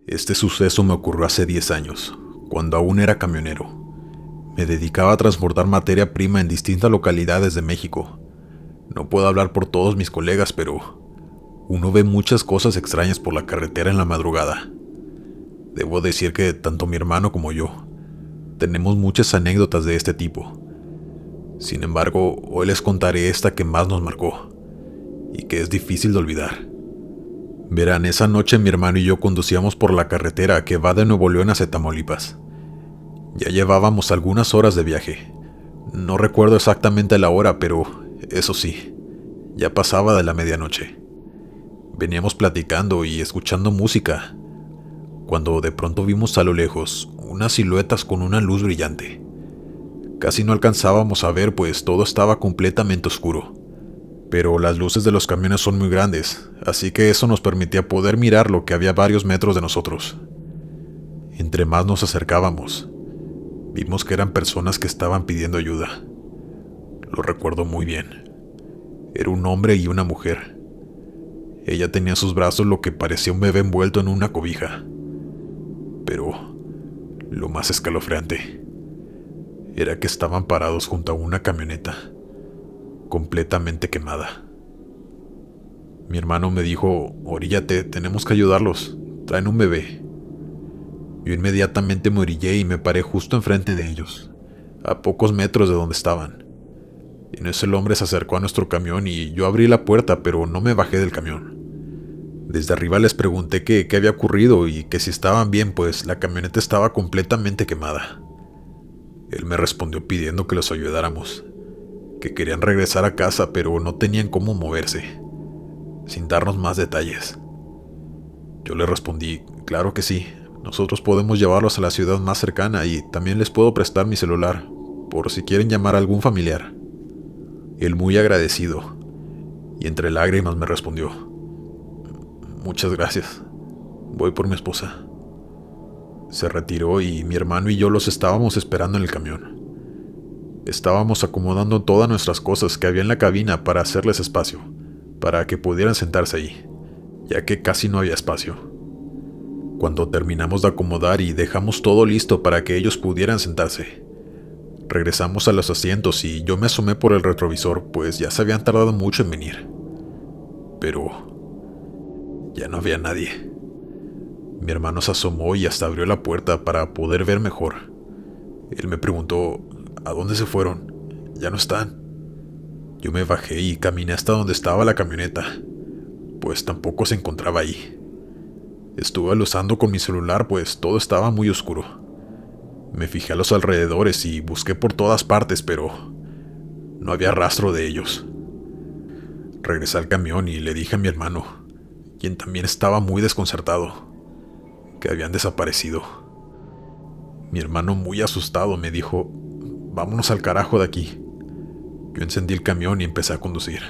Este suceso me ocurrió hace 10 años, cuando aún era camionero. Me dedicaba a transportar materia prima en distintas localidades de México. No puedo hablar por todos mis colegas, pero uno ve muchas cosas extrañas por la carretera en la madrugada. Debo decir que tanto mi hermano como yo tenemos muchas anécdotas de este tipo. Sin embargo, hoy les contaré esta que más nos marcó y que es difícil de olvidar. Verán, esa noche mi hermano y yo conducíamos por la carretera que va de Nuevo León hacia Tamaulipas. Ya llevábamos algunas horas de viaje. No recuerdo exactamente la hora, pero eso sí, ya pasaba de la medianoche. Veníamos platicando y escuchando música, cuando de pronto vimos a lo lejos unas siluetas con una luz brillante. Casi no alcanzábamos a ver, pues todo estaba completamente oscuro. Pero las luces de los camiones son muy grandes, así que eso nos permitía poder mirar lo que había a varios metros de nosotros. Entre más nos acercábamos, vimos que eran personas que estaban pidiendo ayuda. Lo recuerdo muy bien. Era un hombre y una mujer. Ella tenía en sus brazos lo que parecía un bebé envuelto en una cobija. Pero lo más escalofriante era que estaban parados junto a una camioneta, completamente quemada. Mi hermano me dijo: "Oríllate, tenemos que ayudarlos, traen un bebé". Yo inmediatamente me orillé y me paré justo enfrente de ellos, a pocos metros de donde estaban. En eso el hombre se acercó a nuestro camión y yo abrí la puerta, pero no me bajé del camión. Desde arriba les pregunté qué había ocurrido y que si estaban bien, pues la camioneta estaba completamente quemada. Él me respondió pidiendo que los ayudáramos, que querían regresar a casa pero no tenían cómo moverse, sin darnos más detalles. Yo le respondí: "Claro que sí, nosotros podemos llevarlos a la ciudad más cercana y también les puedo prestar mi celular, por si quieren llamar a algún familiar". Él, muy agradecido y entre lágrimas, me respondió: "Muchas gracias, voy por mi esposa". Se retiró y mi hermano y yo los estábamos esperando en el camión. Estábamos acomodando todas nuestras cosas que había en la cabina para hacerles espacio, para que pudieran sentarse ahí, ya que casi no había espacio. Cuando terminamos de acomodar y dejamos todo listo para que ellos pudieran sentarse, regresamos a los asientos y yo me asomé por el retrovisor, pues ya se habían tardado mucho en venir. Pero ya no había nadie. Mi hermano se asomó y hasta abrió la puerta para poder ver mejor. Él me preguntó: "¿A dónde se fueron? Ya no están". Yo me bajé y caminé hasta donde estaba la camioneta, pues tampoco se encontraba ahí. Estuve alusando con mi celular, pues todo estaba muy oscuro. Me fijé a los alrededores y busqué por todas partes, pero no había rastro de ellos. Regresé al camión y le dije a mi hermano, quien también estaba muy desconcertado, que habían desaparecido. Mi hermano, muy asustado, me dijo: "Vámonos al carajo de aquí". Yo encendí el camión y empecé a conducir.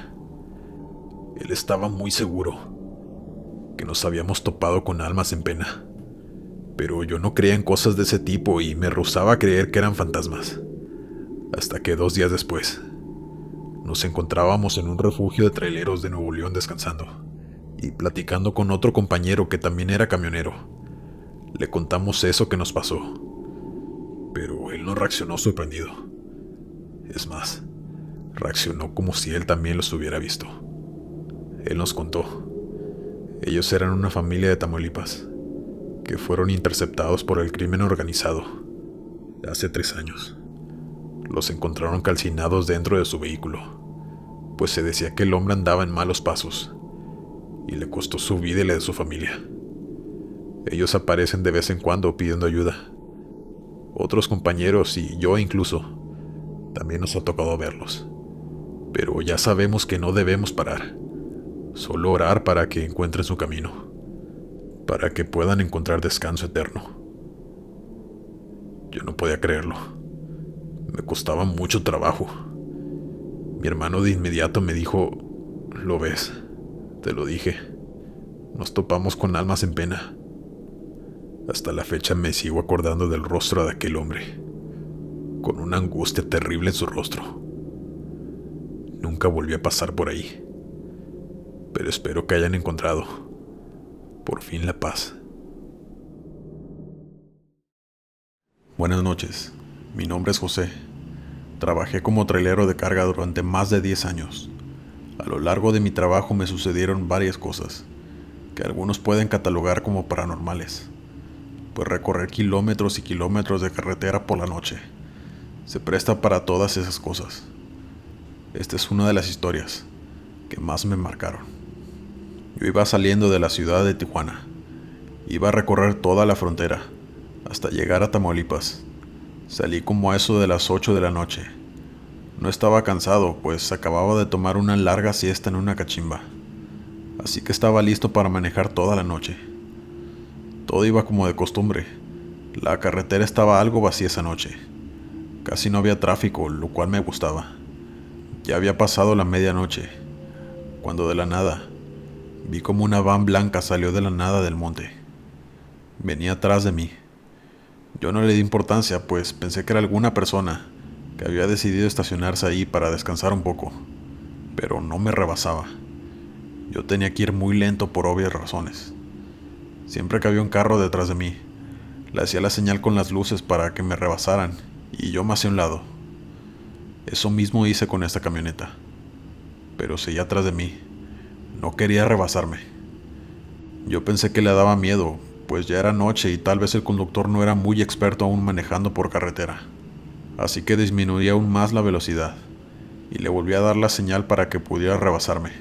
Él estaba muy seguro que nos habíamos topado con almas en pena, pero yo no creía en cosas de ese tipo y me rehusaba a creer que eran fantasmas. Hasta que 2 días después, nos encontrábamos en un refugio de traileros de Nuevo León descansando y platicando con otro compañero que también era camionero. Le contamos eso que nos pasó, pero él no reaccionó sorprendido. Es más, reaccionó como si él también los hubiera visto. Él nos contó: ellos eran una familia de Tamaulipas que fueron interceptados por el crimen organizado hace 3 años. Los encontraron calcinados dentro de su vehículo, pues se decía que el hombre andaba en malos pasos y le costó su vida y la de su familia. Ellos aparecen de vez en cuando pidiendo ayuda. Otros compañeros y yo incluso también nos ha tocado verlos. Pero ya sabemos que no debemos parar, solo orar para que encuentren su camino, para que puedan encontrar descanso eterno. Yo no podía creerlo. Me costaba mucho trabajo. Mi hermano de inmediato me dijo: "Lo ves, te lo dije. Nos topamos con almas en pena". Hasta la fecha me sigo acordando del rostro de aquel hombre, con una angustia terrible en su rostro. Nunca volví a pasar por ahí, pero espero que hayan encontrado, por fin, la paz. Buenas noches, mi nombre es José. Trabajé como trailero de carga durante más de 10 años. A lo largo de mi trabajo me sucedieron varias cosas, que algunos pueden catalogar como paranormales, pues recorrer kilómetros y kilómetros de carretera por la noche se presta para todas esas cosas. Esta es una de las historias que más me marcaron. Yo iba saliendo de la ciudad de Tijuana. Iba a recorrer toda la frontera hasta llegar a Tamaulipas. Salí como a eso de las 8 de la noche. No estaba cansado, pues acababa de tomar una larga siesta en una cachimba, así que estaba listo para manejar toda la noche. Todo iba como de costumbre. La carretera estaba algo vacía esa noche. Casi no había tráfico, lo cual me gustaba. Ya había pasado la medianoche, cuando de la nada vi como una van blanca salió de la nada del monte. Venía atrás de mí. Yo no le di importancia, pues pensé que era alguna persona que había decidido estacionarse ahí para descansar un poco, pero no me rebasaba. Yo tenía que ir muy lento por obvias razones. Siempre que había un carro detrás de mí, le hacía la señal con las luces para que me rebasaran y yo me hacía a un lado. Eso mismo hice con esta camioneta, pero seguía atrás de mí. No quería rebasarme. Yo pensé que le daba miedo, pues ya era noche y tal vez el conductor no era muy experto aún manejando por carretera. Así que disminuí aún más la velocidad y le volví a dar la señal para que pudiera rebasarme.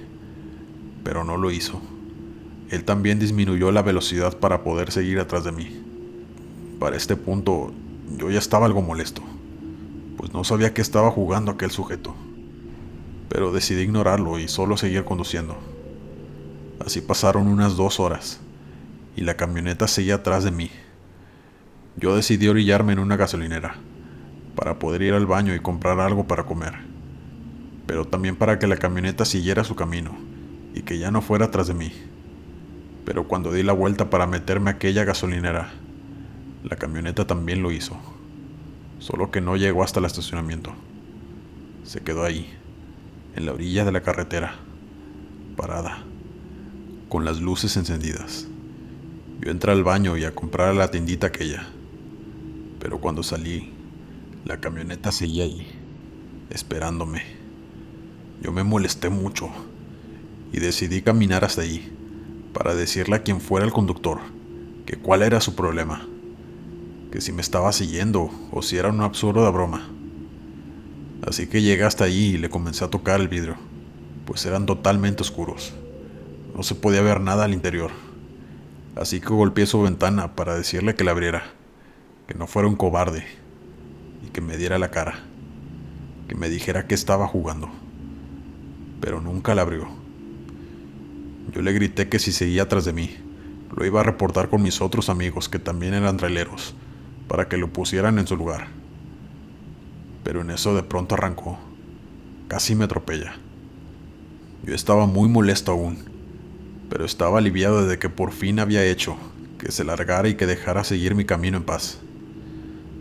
Pero no lo hizo. Él también disminuyó la velocidad para poder seguir atrás de mí. Para este punto, yo ya estaba algo molesto, pues no sabía qué estaba jugando aquel sujeto. Pero decidí ignorarlo y solo seguir conduciendo. Así pasaron unas 2 horas y la camioneta seguía atrás de mí. Yo decidí orillarme en una gasolinera para poder ir al baño y comprar algo para comer, pero también para que la camioneta siguiera su camino y que ya no fuera atrás de mí. Pero cuando di la vuelta para meterme a aquella gasolinera, la camioneta también lo hizo, solo que no llegó hasta el estacionamiento. Se quedó ahí, en la orilla de la carretera, parada, con las luces encendidas. Yo entré al baño y a comprar a la tiendita aquella, pero cuando salí, la camioneta seguía ahí, esperándome. Yo me molesté mucho y decidí caminar hasta ahí para decirle a quien fuera el conductor que cuál era su problema, que si me estaba siguiendo o si era una absurda broma. Así que llegué hasta allí y le comencé a tocar el vidrio, pues eran totalmente oscuros. No se podía ver nada al interior. Así que golpeé su ventana para decirle que la abriera, que no fuera un cobarde y que me diera la cara, que me dijera que estaba jugando. Pero nunca la abrió. Yo le grité que si seguía atrás de mí, lo iba a reportar con mis otros amigos que también eran traileros, para que lo pusieran en su lugar. Pero en eso de pronto arrancó. Casi me atropella. Yo estaba muy molesto aún, pero estaba aliviado de que por fin había hecho que se largara y que dejara seguir mi camino en paz.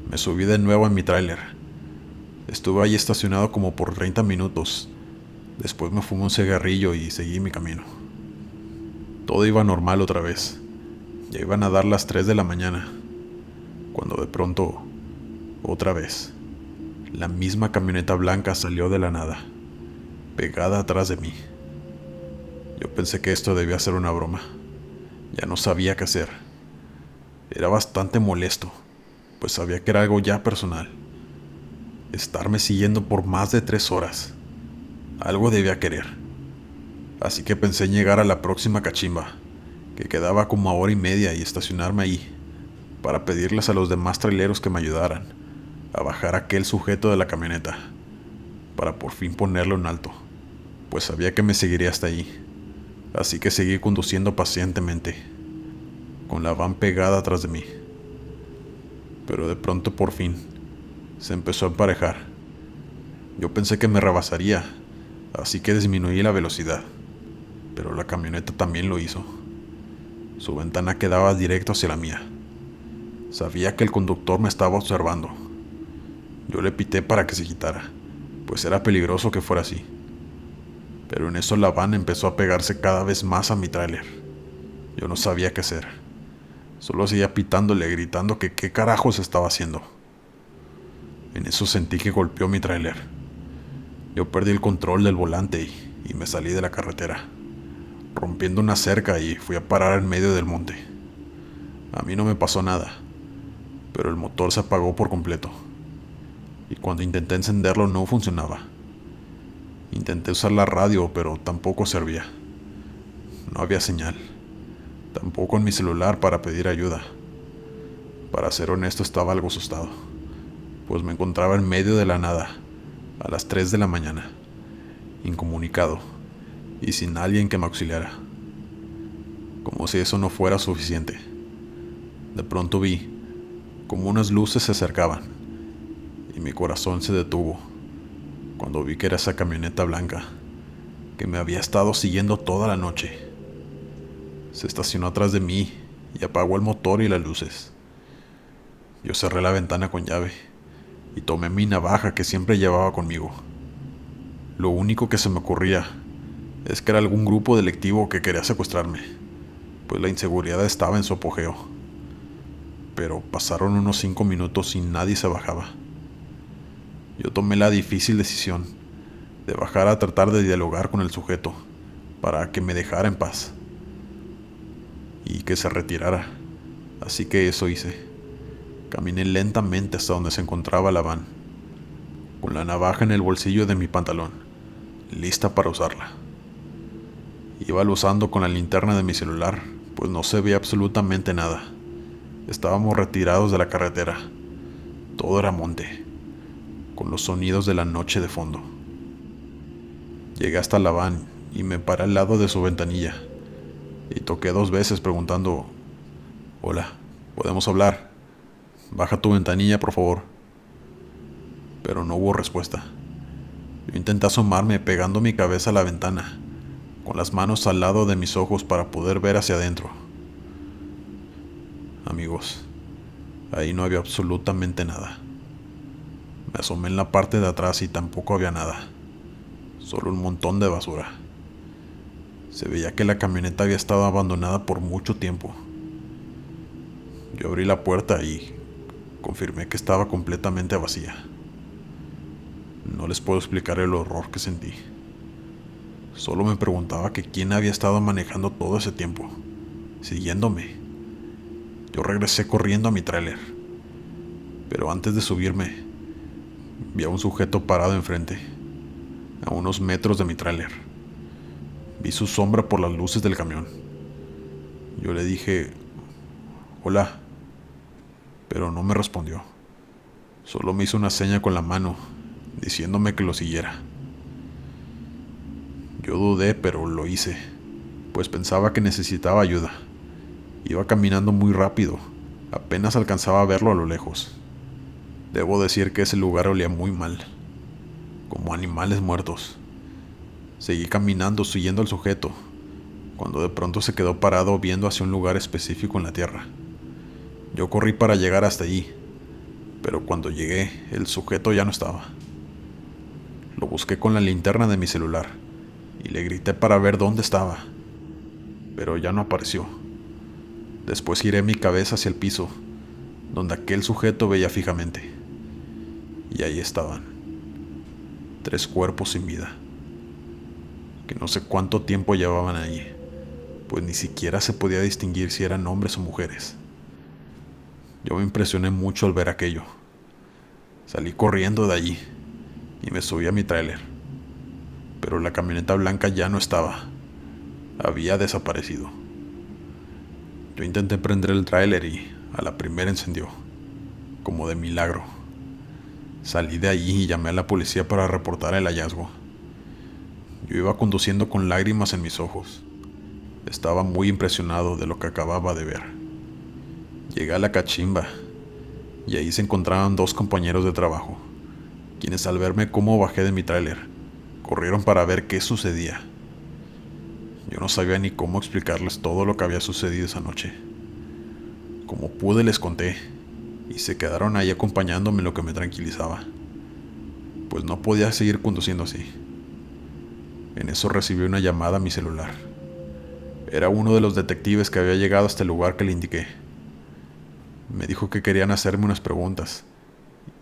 Me subí de nuevo en mi tráiler. Estuve ahí estacionado como por 30 minutos. Después me fumé un cigarrillo y seguí mi camino. Todo iba normal otra vez. Ya iban a dar las 3 de la mañana, cuando de pronto, otra vez, la misma camioneta blanca salió de la nada, pegada atrás de mí. Yo pensé que esto debía ser una broma. Ya no sabía qué hacer. Era bastante molesto, pues sabía que era algo ya personal. Estarme siguiendo por más de 3 horas. Algo debía querer. Así que pensé en llegar a la próxima cachimba, que quedaba como a hora y media, y estacionarme ahí, para pedirles a los demás traileros que me ayudaran a bajar a aquel sujeto de la camioneta, para por fin ponerlo en alto, pues sabía que me seguiría hasta ahí. Así que seguí conduciendo pacientemente, con la van pegada atrás de mí. Pero de pronto por fin se empezó a emparejar. Yo pensé que me rebasaría, así que disminuí la velocidad, pero la camioneta también lo hizo. Su ventana quedaba directo hacia la mía. Sabía que el conductor me estaba observando. Yo le pité para que se quitara, pues era peligroso que fuera así. Pero en eso la van empezó a pegarse cada vez más a mi tráiler. Yo no sabía qué hacer. Solo seguía pitándole, gritando que qué carajos estaba haciendo, En eso sentí que golpeó mi tráiler. Yo perdí el control del volante y me salí de la carretera, rompiendo una cerca, y fui a parar en medio del monte. A mí no me pasó nada, pero el motor se apagó por completo, y cuando intenté encenderlo no funcionaba. Intenté usar la radio, pero tampoco servía. No había señal, tampoco en mi celular para pedir ayuda. Para ser honesto, estaba algo asustado, pues me encontraba en medio de la nada, a las 3 de la mañana, incomunicado y sin alguien que me auxiliara. Como si eso no fuera suficiente, de pronto vi como unas luces se acercaban y mi corazón se detuvo cuando vi que era esa camioneta blanca que me había estado siguiendo toda la noche. Se estacionó atrás de mí y apagó el motor y las luces. Yo cerré la ventana con llave y tomé mi navaja que siempre llevaba conmigo. Lo único que se me ocurría es que era algún grupo delictivo que quería secuestrarme, pues la inseguridad estaba en su apogeo. Pero pasaron unos 5 minutos y nadie se bajaba. Yo tomé la difícil decisión de bajar a tratar de dialogar con el sujeto para que me dejara en paz y que se retirara. Así que eso hice. Caminé lentamente hasta donde se encontraba la van, con la navaja en el bolsillo de mi pantalón, lista para usarla. Iba usando con la linterna de mi celular, pues no se veía absolutamente nada. Estábamos retirados de la carretera. Todo era monte, con los sonidos de la noche de fondo. Llegué hasta la van y me paré al lado de su ventanilla y toqué 2 veces preguntando: «Hola, ¿podemos hablar? Baja tu ventanilla, por favor». Pero no hubo respuesta. Yo intenté asomarme pegando mi cabeza a la ventana, con las manos al lado de mis ojos para poder ver hacia adentro. Amigos, ahí no había absolutamente nada. Me asomé en la parte de atrás y tampoco había nada, solo un montón de basura. Se veía que la camioneta había estado abandonada por mucho tiempo. Yo abrí la puerta y confirmé que estaba completamente vacía. No les puedo explicar el horror que sentí. Solo me preguntaba que quién había estado manejando todo ese tiempo, siguiéndome. Yo regresé corriendo a mi tráiler, pero antes de subirme, vi a un sujeto parado enfrente, a unos metros de mi tráiler. Vi su sombra por las luces del camión. Yo le dije: «Hola», pero no me respondió. Solo me hizo una seña con la mano, diciéndome que lo siguiera. Yo dudé, pero lo hice, pues pensaba que necesitaba ayuda. Iba caminando muy rápido, apenas alcanzaba a verlo a lo lejos. Debo decir que ese lugar olía muy mal, como animales muertos. Seguí caminando siguiendo al sujeto, cuando de pronto se quedó parado viendo hacia un lugar específico en la tierra. Yo corrí para llegar hasta allí, pero cuando llegué, el sujeto ya no estaba. Lo busqué con la linterna de mi celular y le grité para ver dónde estaba, pero ya no apareció. Después giré mi cabeza hacia el piso, donde aquel sujeto veía fijamente. Y ahí estaban, 3 cuerpos sin vida, que no sé cuánto tiempo llevaban allí, pues ni siquiera se podía distinguir si eran hombres o mujeres. Yo me impresioné mucho al ver aquello. Salí corriendo de allí y me subí a mi tráiler, pero la camioneta blanca ya no estaba. Había desaparecido. Yo intenté prender el tráiler y a la primera encendió, como de milagro. Salí de allí y llamé a la policía para reportar el hallazgo. Yo iba conduciendo con lágrimas en mis ojos. Estaba muy impresionado de lo que acababa de ver. Llegué a la cachimba y ahí se encontraban 2 compañeros de trabajo, quienes al verme cómo bajé de mi tráiler, corrieron para ver qué sucedía. Yo no sabía ni cómo explicarles todo lo que había sucedido esa noche. Como pude les conté, y se quedaron ahí acompañándome, lo que me tranquilizaba, pues no podía seguir conduciendo así. En eso recibí una llamada a mi celular. Era uno de los detectives que había llegado hasta el lugar que le indiqué. Me dijo que querían hacerme unas preguntas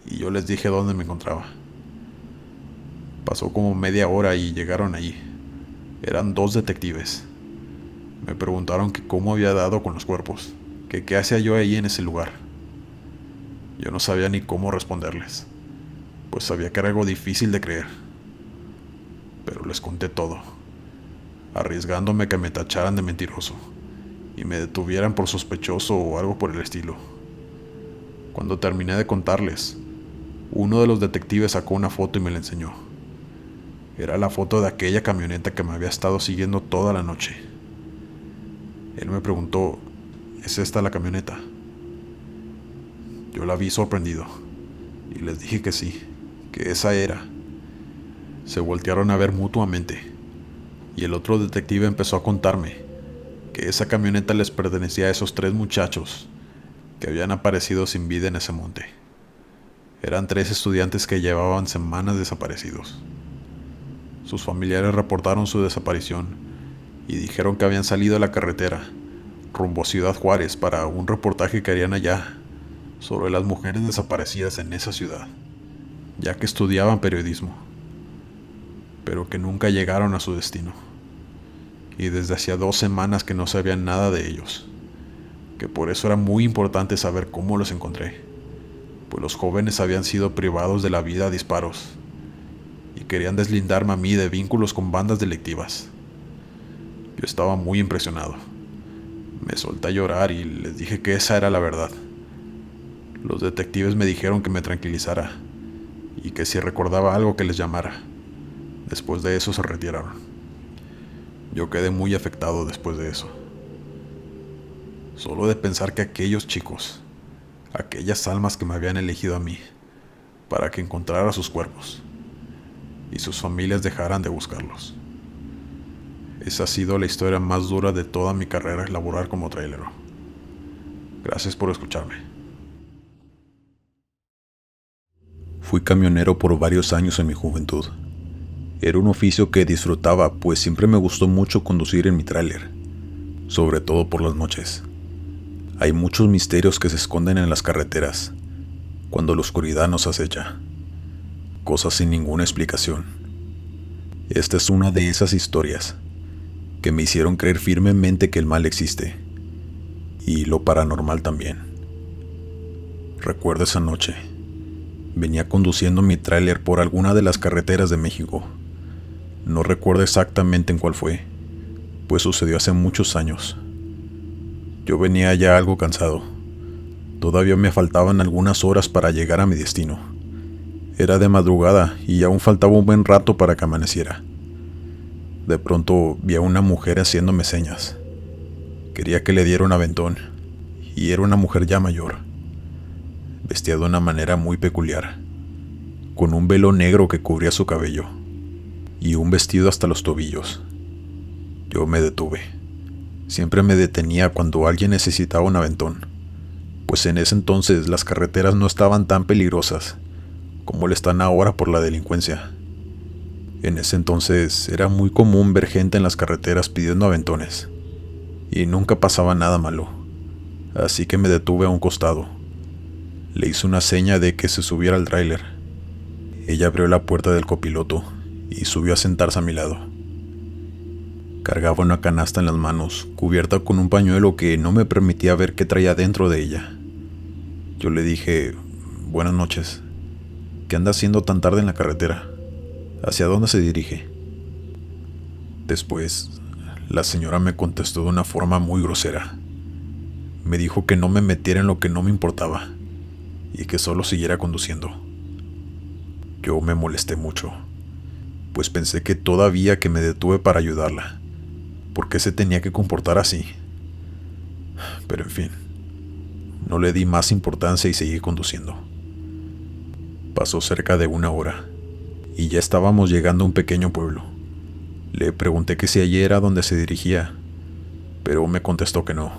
y yo les dije dónde me encontraba. Pasó como media hora y llegaron allí. Eran 2 detectives. Me preguntaron que cómo había dado con los cuerpos, que qué hacía yo ahí en ese lugar. Yo no sabía ni cómo responderles, pues sabía que era algo difícil de creer. Pero les conté todo, arriesgándome que me tacharan de mentiroso y me detuvieran por sospechoso o algo por el estilo. Cuando terminé de contarles, uno de los detectives sacó una foto y me la enseñó. Era la foto de aquella camioneta que me había estado siguiendo toda la noche. Él me preguntó, ¿es esta la camioneta? Yo la vi sorprendido y les dije que sí, que esa era. Se voltearon a ver mutuamente y el otro detective empezó a contarme que esa camioneta les pertenecía a esos 3 muchachos que habían aparecido sin vida en ese monte. Eran 3 estudiantes que llevaban semanas desaparecidos. Sus familiares reportaron su desaparición y dijeron que habían salido a la carretera rumbo a Ciudad Juárez para un reportaje que harían allá sobre las mujeres desaparecidas en esa ciudad, ya que estudiaban periodismo, pero que nunca llegaron a su destino. Y desde hacía 2 semanas que no sabían nada de ellos, que por eso era muy importante saber cómo los encontré, pues los jóvenes habían sido privados de la vida a disparos y querían deslindarme a mí de vínculos con bandas delictivas. Yo estaba muy impresionado. Me solté a llorar y les dije que esa era la verdad. Los detectives me dijeron que me tranquilizara y que si recordaba algo que les llamara. Después de eso se retiraron. Yo quedé muy afectado después de eso. Solo de pensar que aquellos chicos, aquellas almas que me habían elegido a mí para que encontrara sus cuerpos y sus familias dejaran de buscarlos. Esa ha sido la historia más dura de toda mi carrera laboral como trailero. Gracias por escucharme. Fui camionero por varios años en mi juventud. Era un oficio que disfrutaba, pues siempre me gustó mucho conducir en mi tráiler, sobre todo por las noches. Hay muchos misterios que se esconden en las carreteras, cuando la oscuridad nos acecha. Cosas sin ninguna explicación. Esta es una de esas historias que me hicieron creer firmemente que el mal existe, y lo paranormal también. Recuerdo esa noche. Venía conduciendo mi tráiler por alguna de las carreteras de México. No recuerdo exactamente en cuál fue, pues sucedió hace muchos años. Yo venía ya algo cansado. Todavía me faltaban algunas horas para llegar a mi destino. Era de madrugada y aún faltaba un buen rato para que amaneciera. De pronto vi a una mujer haciéndome señas. Quería que le diera un aventón, y era una mujer ya mayor, vestida de una manera muy peculiar, con un velo negro que cubría su cabello, y un vestido hasta los tobillos. Yo me detuve. Siempre me detenía cuando alguien necesitaba un aventón, pues en ese entonces las carreteras no estaban tan peligrosas como lo están ahora por la delincuencia. En ese entonces era muy común ver gente en las carreteras pidiendo aventones, y nunca pasaba nada malo, así que me detuve a un costado. Le hice una seña de que se subiera al tráiler. Ella abrió la puerta del copiloto y subió a sentarse a mi lado. Cargaba una canasta en las manos, cubierta con un pañuelo que no me permitía ver qué traía dentro de ella. Yo le dije, buenas noches. ¿Qué anda haciendo tan tarde en la carretera? ¿Hacia dónde se dirige? Después, la señora me contestó de una forma muy grosera. Me dijo que no me metiera en lo que no me importaba y que solo siguiera conduciendo. Yo me molesté mucho, pues pensé que todavía que me detuve para ayudarla, ¿por qué se tenía que comportar así? Pero en fin, no le di más importancia y seguí conduciendo. Pasó cerca de 1 hora y ya estábamos llegando a un pequeño pueblo. Le pregunté que si allí era donde se dirigía, pero me contestó que no,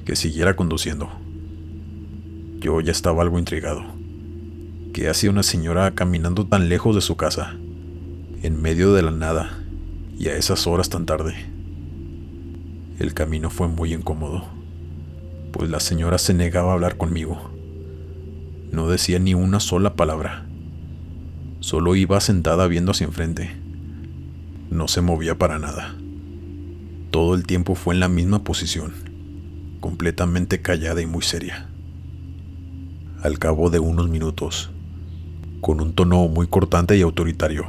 que siguiera conduciendo. Yo ya estaba algo intrigado. ¿Qué hacía una señora caminando tan lejos de su casa, en medio de la nada y a esas horas tan tarde? El camino fue muy incómodo, pues la señora se negaba a hablar conmigo. No decía ni una sola palabra. Solo iba sentada viendo hacia enfrente. No se movía para nada. Todo el tiempo fue en la misma posición, completamente callada y muy seria. Al cabo de unos minutos, con un tono muy cortante y autoritario,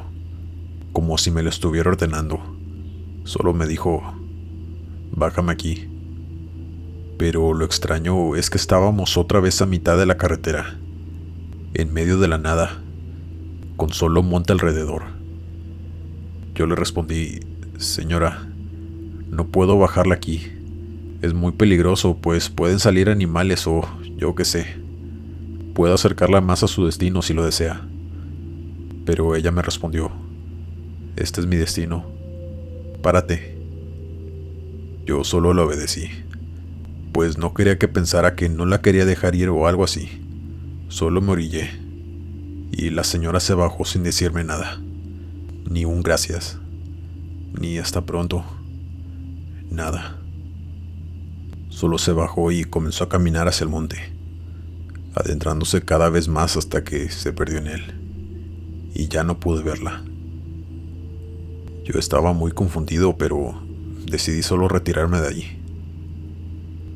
como si me lo estuviera ordenando, solo me dijo: «Bájame aquí». Pero lo extraño es que estábamos otra vez a mitad de la carretera, en medio de la nada, con solo monte alrededor. Yo le respondí: «Señora, no puedo bajarla aquí. Es muy peligroso, pues pueden salir animales o yo qué sé. Puedo acercarla más a su destino si lo desea». Pero ella me respondió: «Este es mi destino. Párate». Yo solo le obedecí, pues no quería que pensara que no la quería dejar ir o algo así. Solo me orillé, y la señora se bajó sin decirme nada. Ni un gracias, ni hasta pronto, nada. Solo se bajó y comenzó a caminar hacia el monte, adentrándose cada vez más hasta que se perdió en él, y ya no pude verla. Yo estaba muy confundido, pero decidí solo retirarme de allí.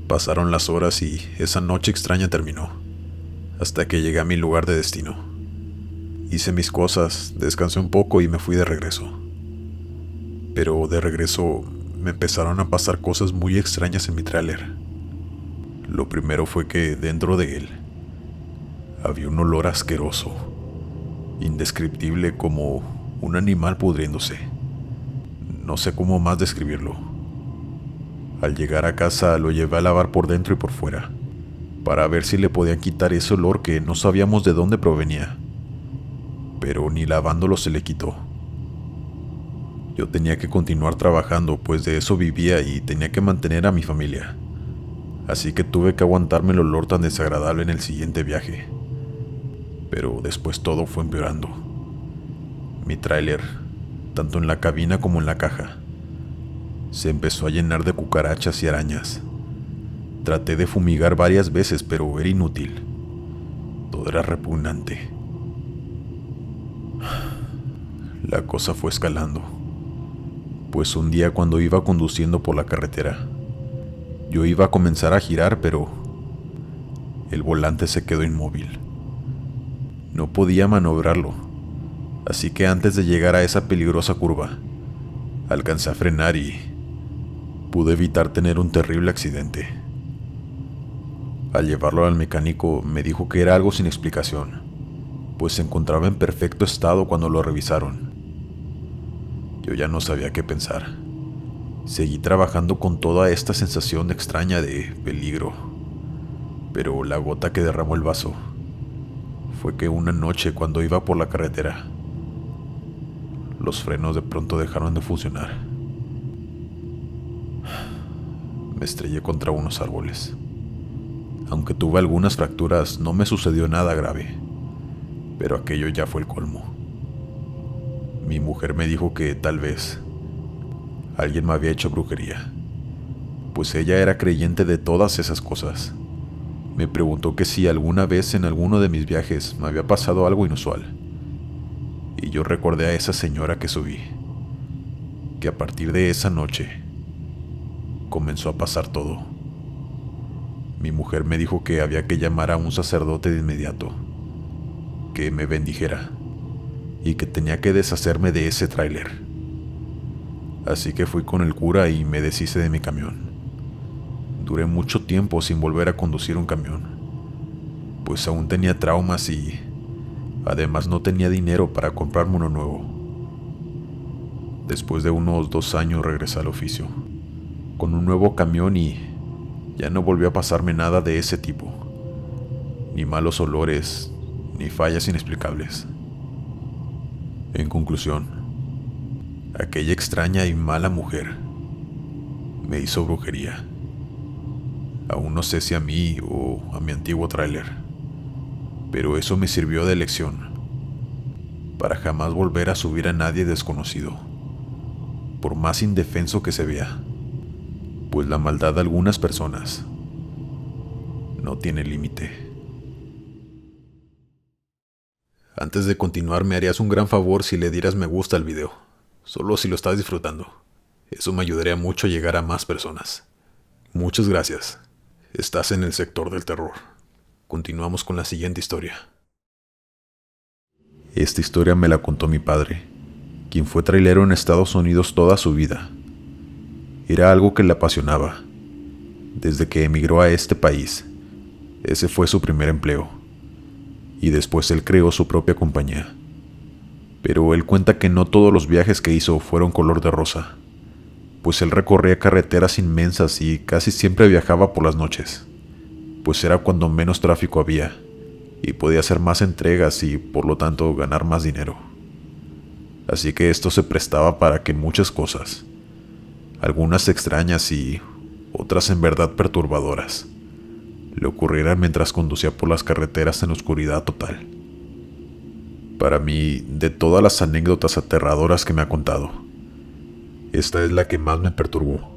Pasaron las horas y esa noche extraña terminó, hasta que llegué a mi lugar de destino. Hice mis cosas, descansé un poco y me fui de regreso. Pero de regreso me empezaron a pasar cosas muy extrañas en mi tráiler. Lo primero fue que dentro de él había un olor asqueroso, indescriptible, como un animal pudriéndose. No sé cómo más describirlo. Al llegar a casa lo llevé a lavar por dentro y por fuera, para ver si le podían quitar ese olor que no sabíamos de dónde provenía. Pero ni lavándolo se le quitó. Yo tenía que continuar trabajando, pues de eso vivía y tenía que mantener a mi familia. Así que tuve que aguantarme el olor tan desagradable en el siguiente viaje. Pero después todo fue empeorando. Mi tráiler, tanto en la cabina como en la caja, se empezó a llenar de cucarachas y arañas. Traté de fumigar varias veces, pero era inútil. Todo era repugnante. La cosa fue escalando, pues un día cuando iba conduciendo por la carretera, yo iba a comenzar a girar, pero el volante se quedó inmóvil. No podía maniobrarlo, así que antes de llegar a esa peligrosa curva, alcancé a frenar y pude evitar tener un terrible accidente. Al llevarlo al mecánico me dijo que era algo sin explicación, pues se encontraba en perfecto estado cuando lo revisaron. Yo ya no sabía qué pensar. Seguí trabajando con toda esta sensación extraña de peligro, pero la gota que derramó el vaso fue que una noche, cuando iba por la carretera, los frenos de pronto dejaron de funcionar. Me estrellé contra unos árboles. Aunque tuve algunas fracturas, no me sucedió nada grave, pero aquello ya fue el colmo. Mi mujer me dijo que tal vez alguien me había hecho brujería, pues ella era creyente de todas esas cosas. Me preguntó que si alguna vez en alguno de mis viajes me había pasado algo inusual, y yo recordé a esa señora que subí, que a partir de esa noche comenzó a pasar todo. Mi mujer me dijo que había que llamar a un sacerdote de inmediato, que me bendijera, y que tenía que deshacerme de ese tráiler. Así que fui con el cura y me deshice de mi camión. Duré mucho tiempo sin volver a conducir un camión, pues aún tenía traumas y además no tenía dinero para comprarme uno nuevo. Después de unos 2 años regresé al oficio, con un nuevo camión, y ya no volvió a pasarme nada de ese tipo. Ni malos olores, ni fallas inexplicables. En conclusión, aquella extraña y mala mujer me hizo brujería. Aún no sé si a mí o a mi antiguo tráiler, pero eso me sirvió de lección para jamás volver a subir a nadie desconocido, por más indefenso que se vea, pues la maldad de algunas personas no tiene límite. Antes de continuar, me harías un gran favor si le dieras me gusta al video, solo si lo estás disfrutando. Eso me ayudaría mucho a llegar a más personas. Muchas gracias. Estás en el sector del terror. Continuamos con la siguiente historia. Esta historia me la contó mi padre, quien fue trailero en Estados Unidos toda su vida. Era algo que le apasionaba. Desde que emigró a este país, ese fue su primer empleo. Y después él creó su propia compañía. Pero él cuenta que no todos los viajes que hizo fueron color de rosa, pues él recorría carreteras inmensas y casi siempre viajaba por las noches, pues era cuando menos tráfico había, y podía hacer más entregas y por lo tanto ganar más dinero. Así que esto se prestaba para que muchas cosas, algunas extrañas y otras en verdad perturbadoras, le ocurrieran mientras conducía por las carreteras en oscuridad total. Para mí, de todas las anécdotas aterradoras que me ha contado, esta es la que más me perturbó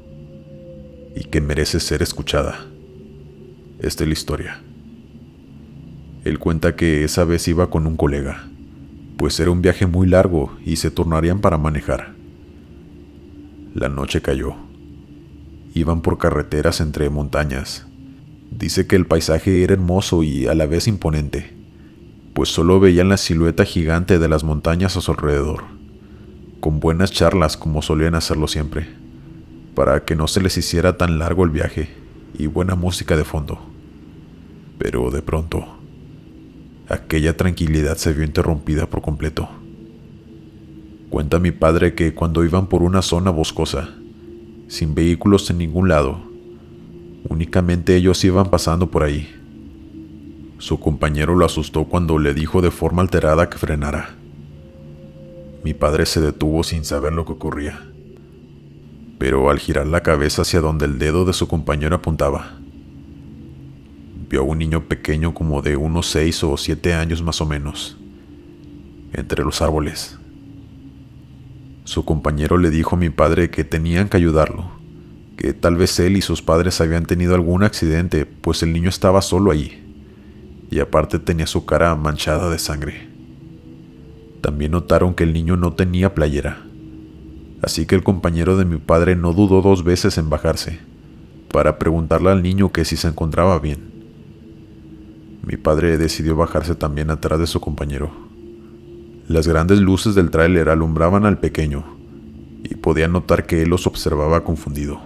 y que merece ser escuchada. Esta es la historia. Él cuenta que esa vez iba con un colega, pues era un viaje muy largo y se turnarían para manejar. La noche cayó. Iban por carreteras entre montañas. Dice que el paisaje era hermoso y a la vez imponente, pues solo veían la silueta gigante de las montañas a su alrededor, con buenas charlas como solían hacerlo siempre, para que no se les hiciera tan largo el viaje y buena música de fondo. Pero de pronto, aquella tranquilidad se vio interrumpida por completo. Cuenta mi padre que cuando iban por una zona boscosa, sin vehículos en ningún lado, únicamente ellos iban pasando por ahí. Su compañero lo asustó cuando le dijo de forma alterada que frenara. Mi padre se detuvo sin saber lo que ocurría, pero al girar la cabeza hacia donde el dedo de su compañero apuntaba, vio a un niño pequeño como de unos 6 o 7 años más o menos, entre los árboles. Su compañero le dijo a mi padre que tenían que ayudarlo, que tal vez él y sus padres habían tenido algún accidente, pues el niño estaba solo allí, y aparte tenía su cara manchada de sangre. También notaron que el niño no tenía playera, así que el compañero de mi padre no dudó 2 veces en bajarse, para preguntarle al niño que si se encontraba bien. Mi padre decidió bajarse también atrás de su compañero. Las grandes luces del tráiler alumbraban al pequeño, y podía notar que él los observaba confundido,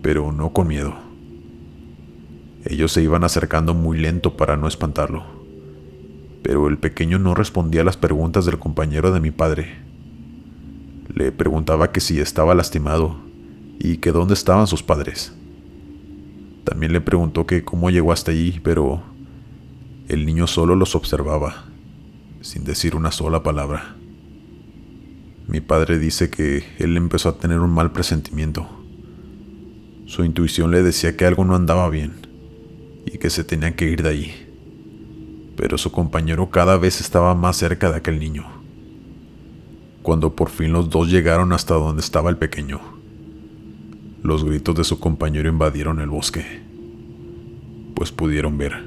pero no con miedo. Ellos se iban acercando muy lento para no espantarlo, pero el pequeño no respondía a las preguntas del compañero de mi padre. Le preguntaba que si estaba lastimado y que dónde estaban sus padres. También le preguntó que cómo llegó hasta allí, pero el niño solo los observaba, sin decir una sola palabra. Mi padre dice que él empezó a tener un mal presentimiento. Su intuición le decía que algo no andaba bien y que se tenían que ir de allí, pero su compañero cada vez estaba más cerca de aquel niño. Cuando por fin los dos llegaron hasta donde estaba el pequeño, los gritos de su compañero invadieron el bosque, pues pudieron ver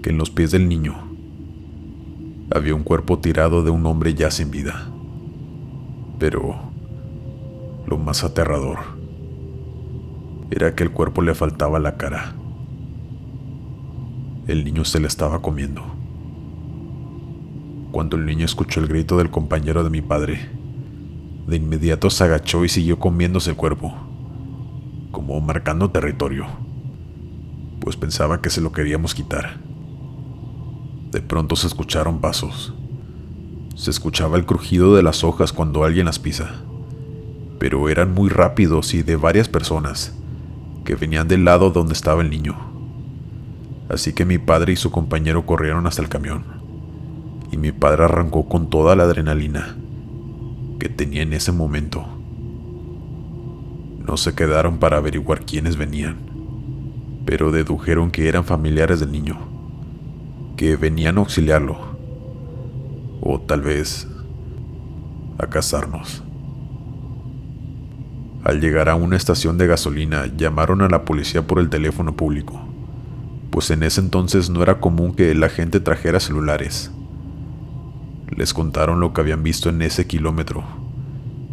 que en los pies del niño había un cuerpo tirado de un hombre ya sin vida. Pero lo más aterrador era que el cuerpo le faltaba la cara. El niño se la estaba comiendo. Cuando el niño escuchó el grito del compañero de mi padre, de inmediato se agachó y siguió comiéndose el cuerpo, como marcando territorio, pues pensaba que se lo queríamos quitar. De pronto se escucharon pasos. Se escuchaba el crujido de las hojas cuando alguien las pisa, pero eran muy rápidos y de varias personas que venían del lado donde estaba el niño. Así que mi padre y su compañero corrieron hasta el camión, y mi padre arrancó con toda la adrenalina que tenía en ese momento. No se quedaron para averiguar quiénes venían, pero dedujeron que eran familiares del niño, que venían a auxiliarlo, o tal vez a cazarnos. Al llegar a una estación de gasolina, llamaron a la policía por el teléfono público, pues en ese entonces no era común que la gente trajera celulares. Les contaron lo que habían visto en ese kilómetro,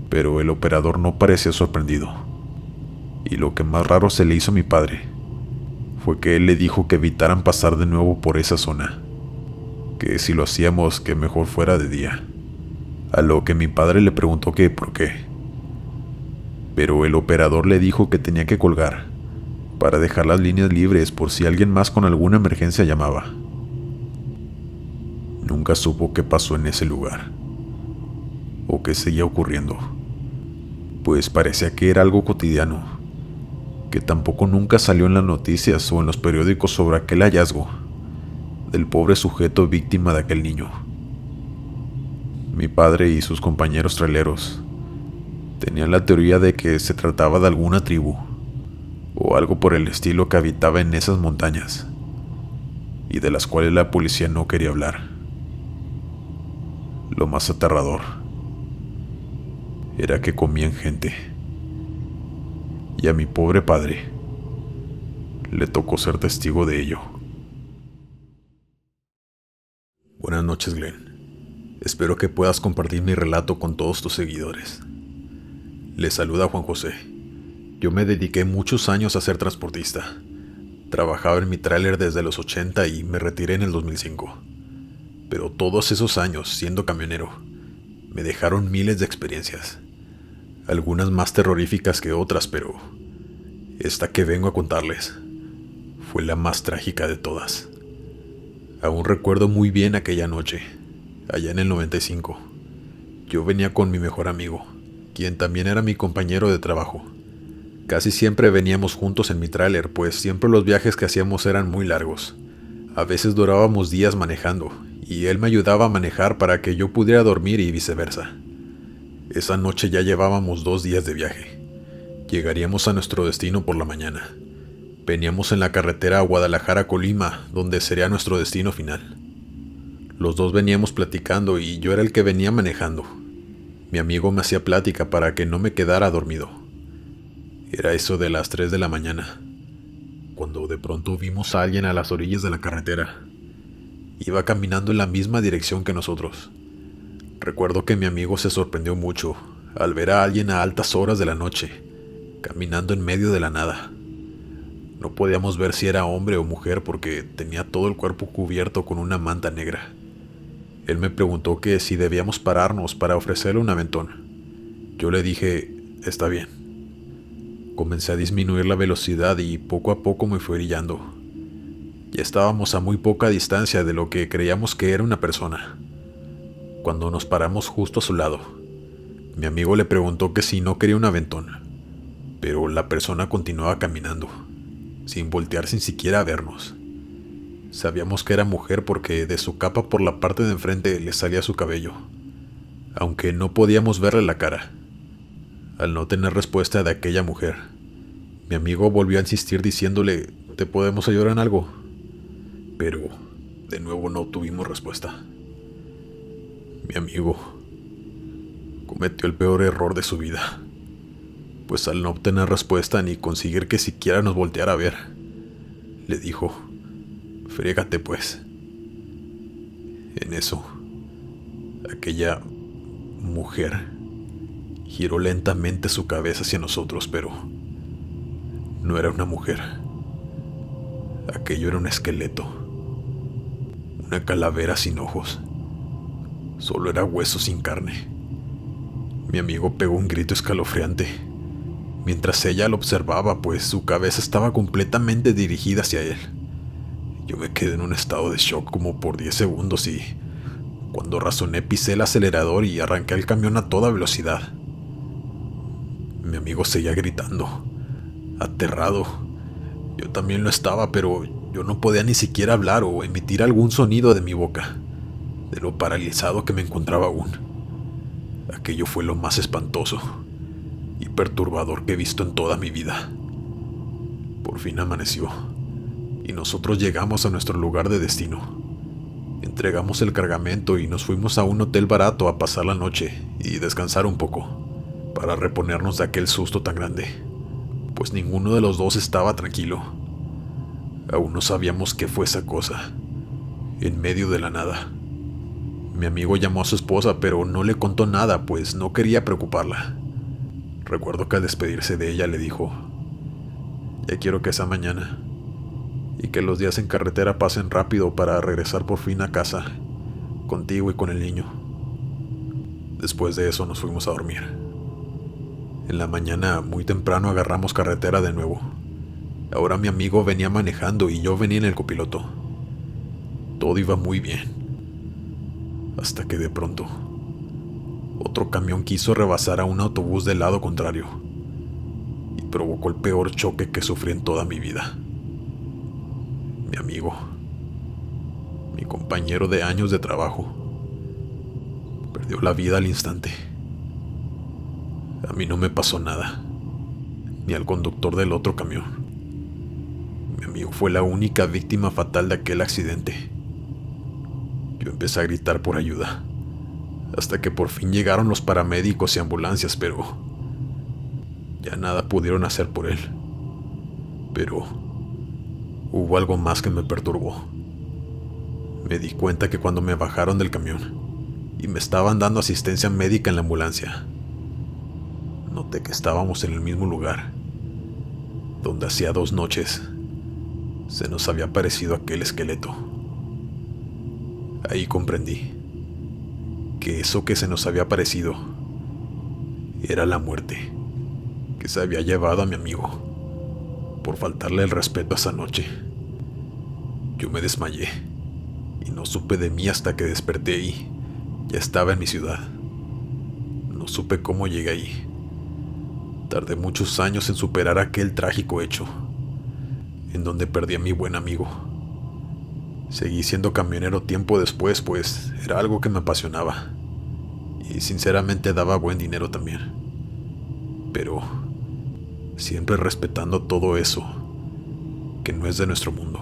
pero el operador no parecía sorprendido. Y lo que más raro se le hizo a mi padre fue que él le dijo que evitaran pasar de nuevo por esa zona, que si lo hacíamos que mejor fuera de día. A lo que mi padre le preguntó que por qué. Pero el operador le dijo que tenía que colgar para dejar las líneas libres por si alguien más con alguna emergencia llamaba. Nunca supo qué pasó en ese lugar o qué seguía ocurriendo, pues parecía que era algo cotidiano, que tampoco nunca salió en las noticias o en los periódicos sobre aquel hallazgo del pobre sujeto víctima de aquel niño. Mi padre y sus compañeros traileros tenían la teoría de que se trataba de alguna tribu o algo por el estilo que habitaba en esas montañas y de las cuales la policía no quería hablar. Lo más aterrador era que comían gente, y a mi pobre padre le tocó ser testigo de ello. Buenas noches, Glenn. Espero que puedas compartir mi relato con todos tus seguidores. Les saluda Juan José. Yo me dediqué muchos años a ser transportista. Trabajaba en mi tráiler desde los 80 y me retiré en el 2005. Pero todos esos años siendo camionero me dejaron miles de experiencias. Algunas más terroríficas que otras, pero esta que vengo a contarles fue la más trágica de todas. Aún recuerdo muy bien aquella noche, allá en el 95. Yo venía con mi mejor amigo, quien también era mi compañero de trabajo. Casi siempre veníamos juntos en mi tráiler, pues siempre los viajes que hacíamos eran muy largos. A veces durábamos días manejando, y él me ayudaba a manejar para que yo pudiera dormir y viceversa. Esa noche ya llevábamos 2 días de viaje. Llegaríamos a nuestro destino por la mañana. Veníamos en la carretera a Guadalajara-Colima, donde sería nuestro destino final. Los dos veníamos platicando y yo era el que venía manejando. Mi amigo me hacía plática para que no me quedara dormido. Era eso de las 3 de la mañana, cuando de pronto vimos a alguien a las orillas de la carretera. Iba caminando en la misma dirección que nosotros. Recuerdo que mi amigo se sorprendió mucho al ver a alguien a altas horas de la noche, caminando en medio de la nada. No podíamos ver si era hombre o mujer porque tenía todo el cuerpo cubierto con una manta negra. Él me preguntó que si debíamos pararnos para ofrecerle un aventón. Yo le dije, está bien. Comencé a disminuir la velocidad y poco a poco me fui orillando. Ya estábamos a muy poca distancia de lo que creíamos que era una persona, cuando nos paramos justo a su lado. Mi amigo le preguntó que si no quería un aventón, pero la persona continuaba caminando, sin voltear sin siquiera vernos. Sabíamos que era mujer porque de su capa por la parte de enfrente le salía su cabello, aunque no podíamos verle la cara. Al no tener respuesta de aquella mujer, mi amigo volvió a insistir diciéndole, ¿te podemos ayudar en algo? Pero de nuevo no obtuvimos respuesta. Mi amigo cometió el peor error de su vida, pues al no obtener respuesta ni conseguir que siquiera nos volteara a ver, le dijo, friégate pues. En eso, aquella mujer giró lentamente su cabeza hacia nosotros, pero no era una mujer. Aquello era un esqueleto, una calavera sin ojos. Solo era hueso sin carne. Mi amigo pegó un grito escalofriante mientras ella lo observaba, pues su cabeza estaba completamente dirigida hacia él. Yo me quedé en un estado de shock como por 10 segundos y, cuando razoné, pisé el acelerador y arranqué el camión a toda velocidad. Mi amigo seguía gritando, aterrado. Yo también lo estaba, pero yo no podía ni siquiera hablar o emitir algún sonido de mi boca, de lo paralizado que me encontraba aún. Aquello fue lo más espantoso y perturbador que he visto en toda mi vida. Por fin amaneció y nosotros llegamos a nuestro lugar de destino. Entregamos el cargamento y nos fuimos a un hotel barato a pasar la noche y descansar un poco, para reponernos de aquel susto tan grande, pues ninguno de los dos estaba tranquilo. Aún no sabíamos qué fue esa cosa, en medio de la nada. Mi amigo llamó a su esposa, pero no le contó nada, pues no quería preocuparla. Recuerdo que al despedirse de ella le dijo: ya quiero que sea mañana, y que los días en carretera pasen rápido para regresar por fin a casa, contigo y con el niño. Después de eso nos fuimos a dormir. En la mañana, muy temprano, agarramos carretera de nuevo. Ahora mi amigo venía manejando y yo venía en el copiloto. Todo iba muy bien, hasta que de pronto otro camión quiso rebasar a un autobús del lado contrario y provocó el peor choque que sufrí en toda mi vida. Mi amigo, mi compañero de años de trabajo, perdió la vida al instante. A mí no me pasó nada, ni al conductor del otro camión. Mi amigo fue la única víctima fatal de aquel accidente. Yo empecé a gritar por ayuda, hasta que por fin llegaron los paramédicos y ambulancias, pero ya nada pudieron hacer por él. Pero hubo algo más que me perturbó. Me di cuenta que cuando me bajaron del camión y me estaban dando asistencia médica en la ambulancia, noté que estábamos en el mismo lugar donde hacía 2 noches se nos había aparecido aquel esqueleto. Ahí comprendí que eso que se nos había aparecido era la muerte que se había llevado a mi amigo por faltarle el respeto esa noche. Yo me desmayé y no supe de mí hasta que desperté y ya estaba en mi ciudad. No supe cómo llegué ahí. Tardé muchos años en superar aquel trágico hecho, en donde perdí a mi buen amigo. Seguí siendo camionero tiempo después, pues era algo que me apasionaba y sinceramente daba buen dinero también. Pero siempre respetando todo eso que no es de nuestro mundo.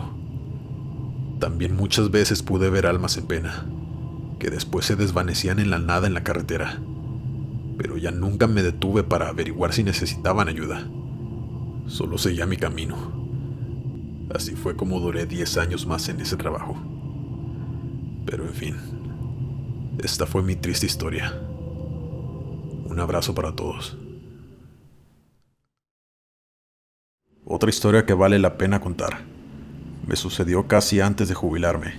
También muchas veces pude ver almas en pena, que después se desvanecían en la nada en la carretera, pero ya nunca me detuve para averiguar si necesitaban ayuda. Solo seguía mi camino. Así fue como duré 10 años más en ese trabajo. Pero en fin, esta fue mi triste historia. Un abrazo para todos. Otra historia que vale la pena contar me sucedió casi antes de jubilarme.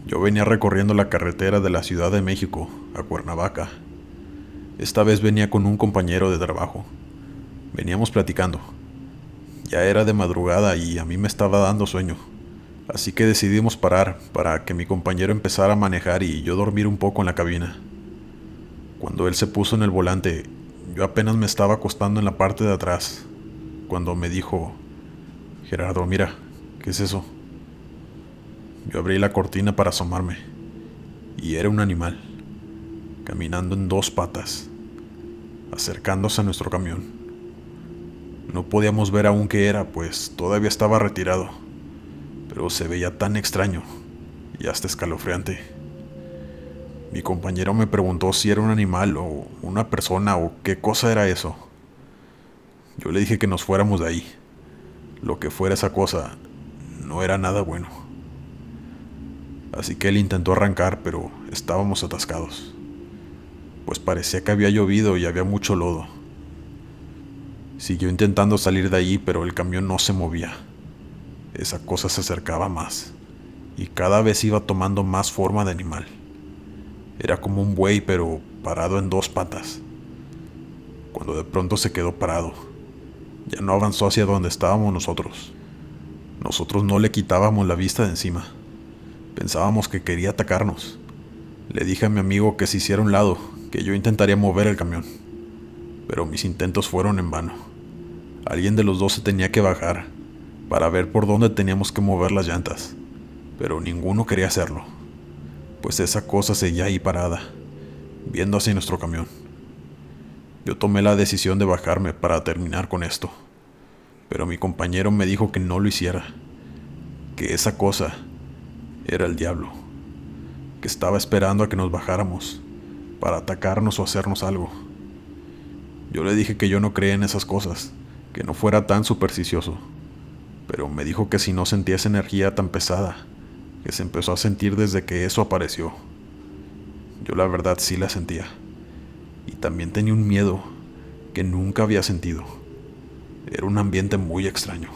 Yo venía recorriendo la carretera de la Ciudad de México a Cuernavaca. Esta vez venía con un compañero de trabajo. Veníamos platicando. Ya era de madrugada y a mí me estaba dando sueño, así que decidimos parar para que mi compañero empezara a manejar y yo dormir un poco en la cabina. Cuando él se puso en el volante, yo apenas me estaba acostando en la parte de atrás, cuando me dijo: Gerardo, mira, ¿qué es eso? Yo abrí la cortina para asomarme, y era un animal, caminando en 2 patas, acercándose a nuestro camión. No podíamos ver aún qué era, pues todavía estaba retirado, pero se veía tan extraño y hasta escalofriante. Mi compañero me preguntó si era un animal o una persona o qué cosa era eso. Yo le dije que nos fuéramos de ahí. Lo que fuera esa cosa no era nada bueno. Así que él intentó arrancar, pero estábamos atascados, pues parecía que había llovido y había mucho lodo. Siguió intentando salir de allí, pero el camión no se movía. Esa cosa se acercaba más, y cada vez iba tomando más forma de animal. Era como un buey, pero parado en 2 patas. Cuando de pronto se quedó parado, ya no avanzó hacia donde estábamos nosotros. Nosotros no le quitábamos la vista de encima. Pensábamos que quería atacarnos. Le dije a mi amigo que se hiciera a un lado, que yo intentaría mover el camión, pero mis intentos fueron en vano. Alguien de los dos se tenía que bajar para ver por dónde teníamos que mover las llantas, pero ninguno quería hacerlo, pues esa cosa seguía ahí parada, viendo hacia nuestro camión. Yo tomé la decisión de bajarme para terminar con esto, pero mi compañero me dijo que no lo hiciera, que esa cosa era el diablo, que estaba esperando a que nos bajáramos para atacarnos o hacernos algo. Yo le dije que yo no creía en esas cosas, que no fuera tan supersticioso, pero me dijo que si no sentía esa energía tan pesada, que se empezó a sentir desde que eso apareció. Yo la verdad sí la sentía. Y también tenía un miedo que nunca había sentido. Era un ambiente muy extraño.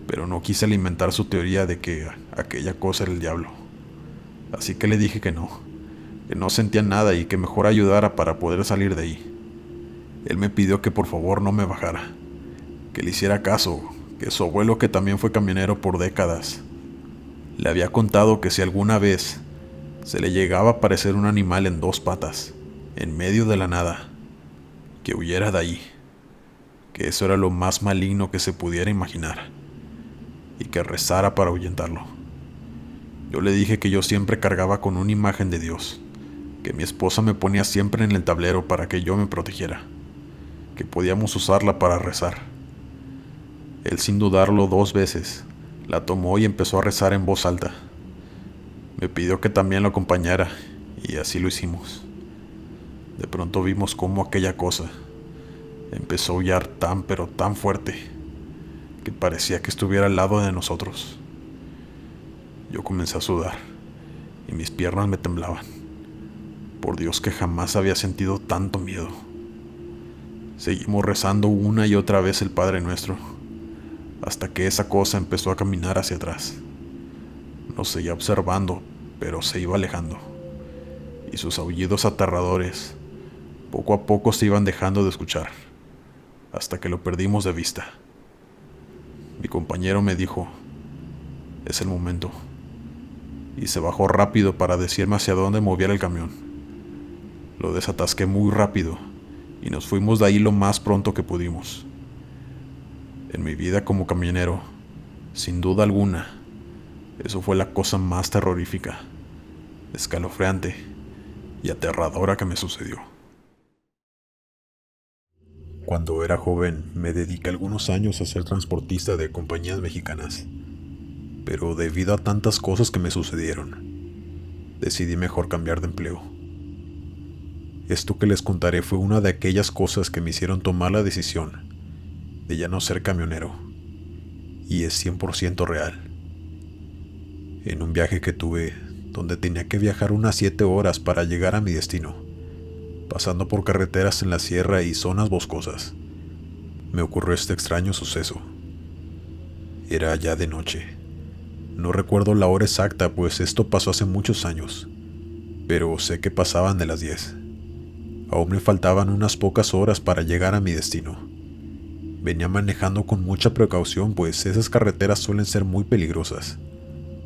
Pero no quise alimentar su teoría de que aquella cosa era el diablo. Así que le dije que no sentía nada y que mejor ayudara para poder salir de ahí. Él me pidió que por favor no me bajara, que le hiciera caso, que su abuelo, que también fue camionero por décadas, le había contado que si alguna vez se le llegaba a aparecer un animal en dos patas, en medio de la nada, que huyera de ahí, que eso era lo más maligno que se pudiera imaginar, y que rezara para ahuyentarlo. Yo le dije que yo siempre cargaba con una imagen de Dios, que mi esposa me ponía siempre en el tablero para que yo me protegiera, que podíamos usarla para rezar. Él, sin dudarlo 2 veces, la tomó y empezó a rezar en voz alta. Me pidió que también lo acompañara, y así lo hicimos. De pronto vimos cómo aquella cosa empezó a aullar tan pero tan fuerte que parecía que estuviera al lado de nosotros. Yo comencé a sudar y mis piernas me temblaban. Por Dios que jamás había sentido tanto miedo. Seguimos rezando una y otra vez el Padre Nuestro, hasta que esa cosa empezó a caminar hacia atrás. Nos seguía observando, pero se iba alejando, y sus aullidos aterradores poco a poco se iban dejando de escuchar, hasta que lo perdimos de vista. Mi compañero me dijo: es el momento, y se bajó rápido para decirme hacia dónde moviera el camión. Lo desatasqué muy rápido y nos fuimos de ahí lo más pronto que pudimos. En mi vida como camionero, sin duda alguna, eso fue la cosa más terrorífica, escalofriante y aterradora que me sucedió. Cuando era joven, me dediqué algunos años a ser transportista de compañías mexicanas, pero debido a tantas cosas que me sucedieron, decidí mejor cambiar de empleo. Esto que les contaré fue una de aquellas cosas que me hicieron tomar la decisión de ya no ser camionero, y es 100% real. En un viaje que tuve, donde tenía que viajar unas 7 horas para llegar a mi destino, pasando por carreteras en la sierra y zonas boscosas, me ocurrió este extraño suceso. Era ya de noche. No recuerdo la hora exacta, pues esto pasó hace muchos años, pero sé que pasaban de las 10. Aún me faltaban unas pocas horas para llegar a mi destino. Venía manejando con mucha precaución, pues esas carreteras suelen ser muy peligrosas,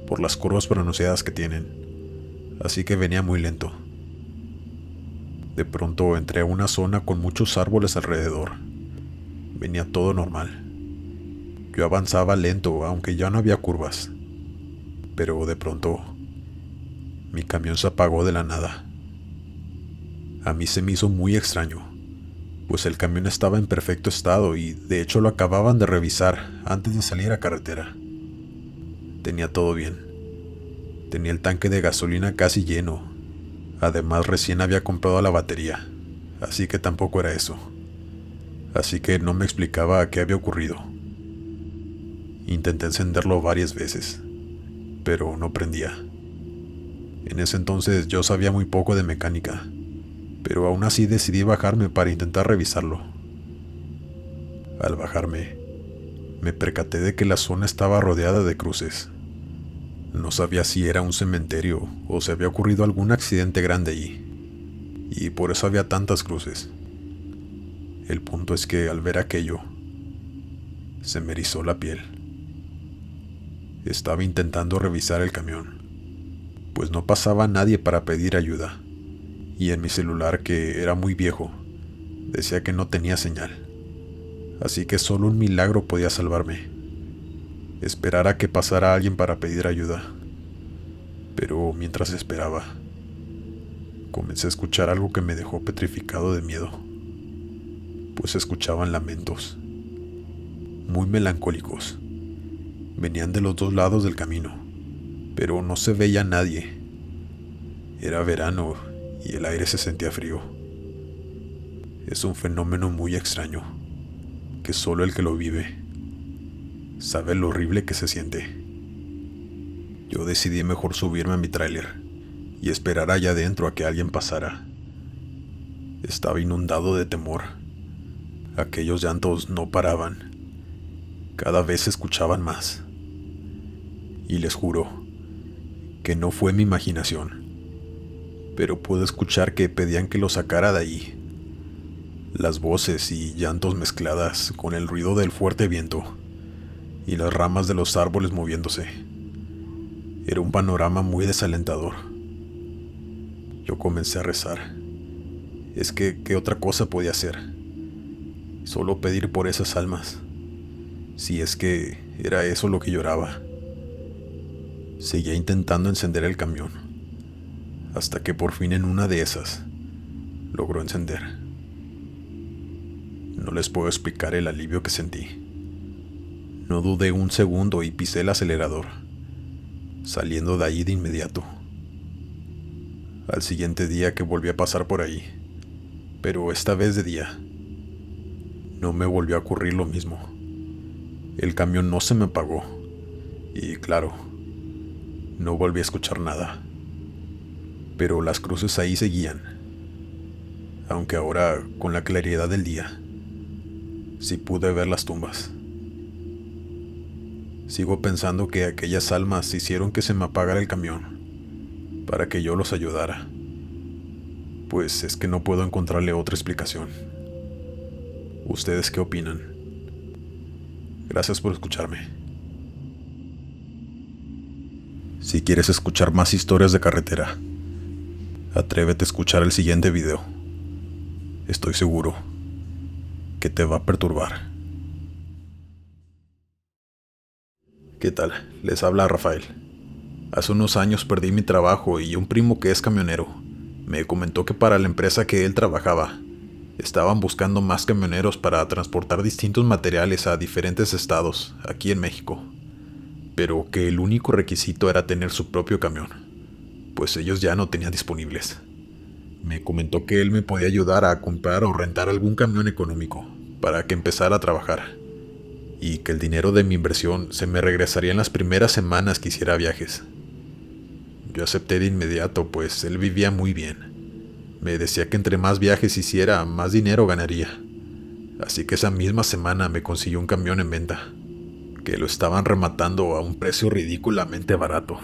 por las curvas pronunciadas que tienen, así que venía muy lento. De pronto entré a una zona con muchos árboles alrededor. Venía todo normal. Yo avanzaba lento, aunque ya no había curvas. Pero de pronto, mi camión se apagó de la nada. A mí se me hizo muy extraño, pues el camión estaba en perfecto estado y de hecho lo acababan de revisar antes de salir a carretera. Tenía todo bien. Tenía el tanque de gasolina casi lleno. Además, recién había comprado la batería, así que tampoco era eso. Así que no me explicaba qué había ocurrido. Intenté encenderlo varias veces, pero no prendía. En ese entonces yo sabía muy poco de mecánica, pero aún así decidí bajarme para intentar revisarlo. Al bajarme, me percaté de que la zona estaba rodeada de cruces. No sabía si era un cementerio o se había ocurrido algún accidente grande allí, y por eso había tantas cruces. El punto es que al ver aquello, se me erizó la piel. Estaba intentando revisar el camión, pues no pasaba nadie para pedir ayuda, y en mi celular, que era muy viejo, decía que no tenía señal, así que solo un milagro podía salvarme: esperar a que pasara alguien para pedir ayuda. Pero mientras esperaba, comencé a escuchar algo que me dejó petrificado de miedo, pues se escuchaban lamentos, muy melancólicos. Venían de los dos lados del camino, pero no se veía nadie. Era verano y el aire se sentía frío. Es un fenómeno muy extraño, que solo el que lo vive sabe lo horrible que se siente. Yo decidí mejor subirme a mi tráiler y esperar allá adentro a que alguien pasara. Estaba inundado de temor. Aquellos llantos no paraban. Cada vez se escuchaban más. Y les juro que no fue mi imaginación, pero pude escuchar que pedían que lo sacara de ahí. Las voces y llantos mezcladas con el ruido del fuerte viento y las ramas de los árboles moviéndose. Era un panorama muy desalentador. Yo comencé a rezar. Es que, ¿qué otra cosa podía hacer? Solo pedir por esas almas. Si es que era eso lo que lloraba. Seguía intentando encender el camión, hasta que por fin en una de esas logró encender. No les puedo explicar el alivio que sentí. No dudé un segundo y pisé el acelerador, saliendo de ahí de inmediato. Al siguiente día que volví a pasar por ahí, pero esta vez de día, no me volvió a ocurrir lo mismo. El camión no se me apagó y, claro, no volví a escuchar nada. Pero las cruces ahí seguían, aunque ahora, con la claridad del día, sí pude ver las tumbas. Sigo pensando que aquellas almas hicieron que se me apagara el camión, para que yo los ayudara. Pues es que no puedo encontrarle otra explicación. ¿Ustedes qué opinan? Gracias por escucharme. Si quieres escuchar más historias de carretera, atrévete a escuchar el siguiente video. Estoy seguro que te va a perturbar. ¿Qué tal? Les habla Rafael. Hace unos años perdí mi trabajo y un primo que es camionero me comentó que para la empresa que él trabajaba estaban buscando más camioneros para transportar distintos materiales a diferentes estados aquí en México, pero que el único requisito era tener su propio camión, pues ellos ya no tenían disponibles. Me comentó que él me podía ayudar a comprar o rentar algún camión económico para que empezara a trabajar, y que el dinero de mi inversión se me regresaría en las primeras semanas que hiciera viajes. Yo acepté de inmediato, pues él vivía muy bien. Me decía que entre más viajes hiciera, más dinero ganaría. Así que esa misma semana me consiguió un camión en venta, que lo estaban rematando a un precio ridículamente barato.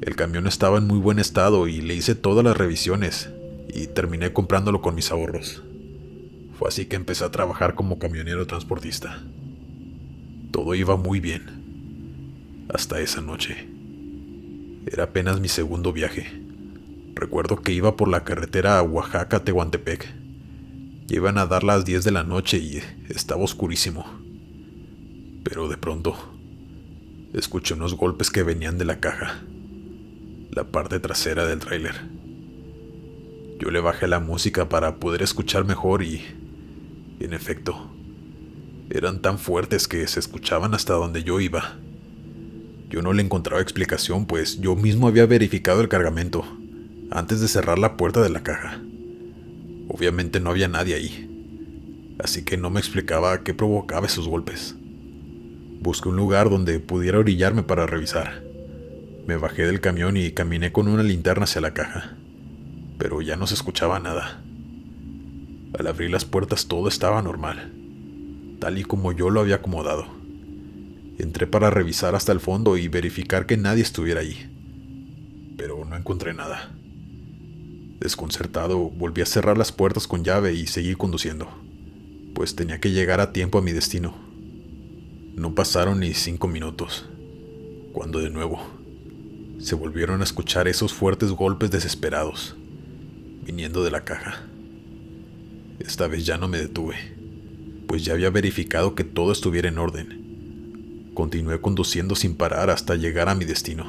El camión estaba en muy buen estado y le hice todas las revisiones y terminé comprándolo con mis ahorros. Fue así que empecé a trabajar como camionero transportista. Todo iba muy bien, hasta esa noche. Era apenas mi segundo viaje. Recuerdo que iba por la carretera a Oaxaca-Tehuantepec. Iban a dar las 10 de la noche y estaba oscurísimo. Pero de pronto, escuché unos golpes que venían de la caja, la parte trasera del tráiler. Yo le bajé la música para poder escuchar mejor y, en efecto, eran tan fuertes que se escuchaban hasta donde yo iba. Yo no le encontraba explicación, pues yo mismo había verificado el cargamento antes de cerrar la puerta de la caja. Obviamente no había nadie ahí, así que no me explicaba qué provocaba esos golpes. Busqué un lugar donde pudiera orillarme para revisar. Me bajé del camión y caminé con una linterna hacia la caja, pero ya no se escuchaba nada. Al abrir las puertas todo estaba normal, tal y como yo lo había acomodado. Entré para revisar hasta el fondo y verificar que nadie estuviera ahí, pero no encontré nada. Desconcertado, volví a cerrar las puertas con llave y seguí conduciendo, pues tenía que llegar a tiempo a mi destino. No pasaron ni 5 minutos, cuando de nuevo se volvieron a escuchar esos fuertes golpes desesperados, viniendo de la caja. Esta vez ya no me detuve, pues ya había verificado que todo estuviera en orden. Continué conduciendo sin parar hasta llegar a mi destino,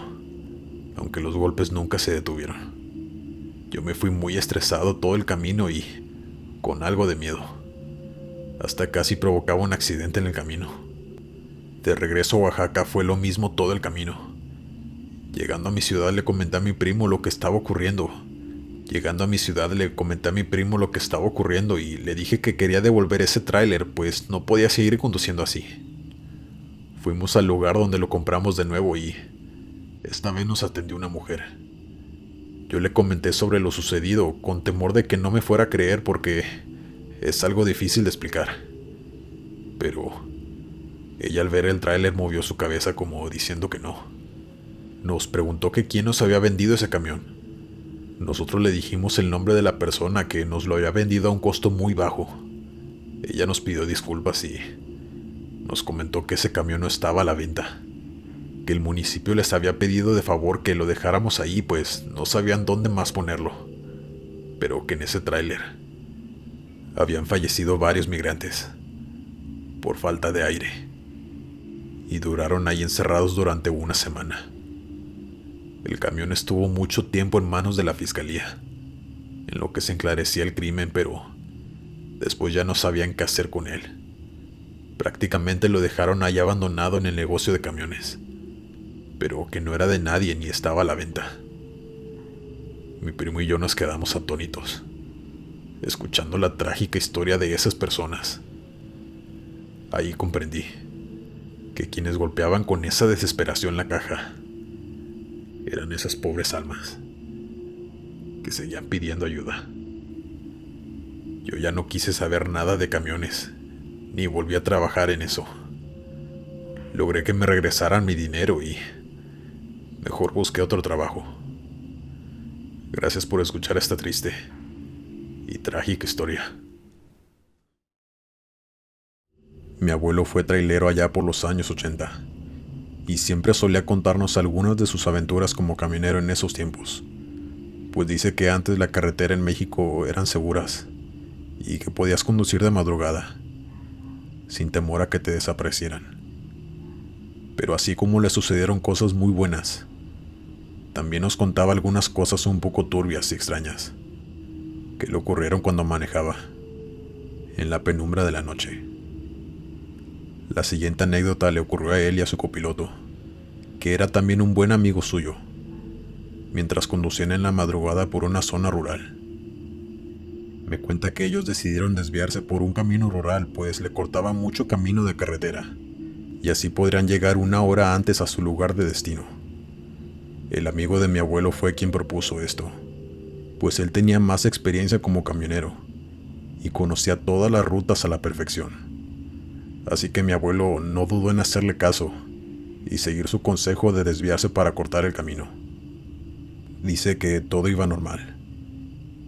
aunque los golpes nunca se detuvieron. Yo me fui muy estresado todo el camino y con algo de miedo. Hasta casi provocaba un accidente en el camino. De regreso a Oaxaca fue lo mismo todo el camino. Llegando a mi ciudad le comenté a mi primo lo que estaba ocurriendo. Y le dije que quería devolver ese tráiler, pues no podía seguir conduciendo así. Fuimos al lugar donde lo compramos de nuevo y esta vez nos atendió una mujer. Yo le comenté sobre lo sucedido, con temor de que no me fuera a creer porque es algo difícil de explicar. Pero ella al ver el tráiler movió su cabeza como diciendo que no. Nos preguntó que quién nos había vendido ese camión. Nosotros le dijimos el nombre de la persona que nos lo había vendido a un costo muy bajo. Ella nos pidió disculpas y nos comentó que ese camión no estaba a la venta, que el municipio les había pedido de favor que lo dejáramos ahí, pues no sabían dónde más ponerlo, pero que en ese tráiler habían fallecido varios migrantes por falta de aire y duraron ahí encerrados durante una semana. El camión estuvo mucho tiempo en manos de la fiscalía, en lo que se esclarecía el crimen, pero después ya no sabían qué hacer con él. Prácticamente lo dejaron ahí abandonado en el negocio de camiones, pero que no era de nadie ni estaba a la venta. Mi primo y yo nos quedamos atónitos, escuchando la trágica historia de esas personas. Ahí comprendí que quienes golpeaban con esa desesperación la caja eran esas pobres almas que seguían pidiendo ayuda. Yo ya no quise saber nada de camiones, ni volví a trabajar en eso. Logré que me regresaran mi dinero y mejor busqué otro trabajo. Gracias por escuchar esta triste y trágica historia. Mi abuelo fue trailero allá por los años 80 y siempre solía contarnos algunas de sus aventuras como camionero en esos tiempos, pues dice que antes la carretera en México eran seguras y que podías conducir de madrugada sin temor a que te desaparecieran. Pero así como le sucedieron cosas muy buenas, también nos contaba algunas cosas un poco turbias y extrañas que le ocurrieron cuando manejaba en la penumbra de la noche. La siguiente anécdota le ocurrió a él y a su copiloto, que era también un buen amigo suyo, mientras conducían en la madrugada por una zona rural. Me cuenta que ellos decidieron desviarse por un camino rural, pues le cortaba mucho camino de carretera, y así podrían llegar una hora antes a su lugar de destino. El amigo de mi abuelo fue quien propuso esto, pues él tenía más experiencia como camionero, y conocía todas las rutas a la perfección. Así que mi abuelo no dudó en hacerle caso, y seguir su consejo de desviarse para cortar el camino. Dice que todo iba normal,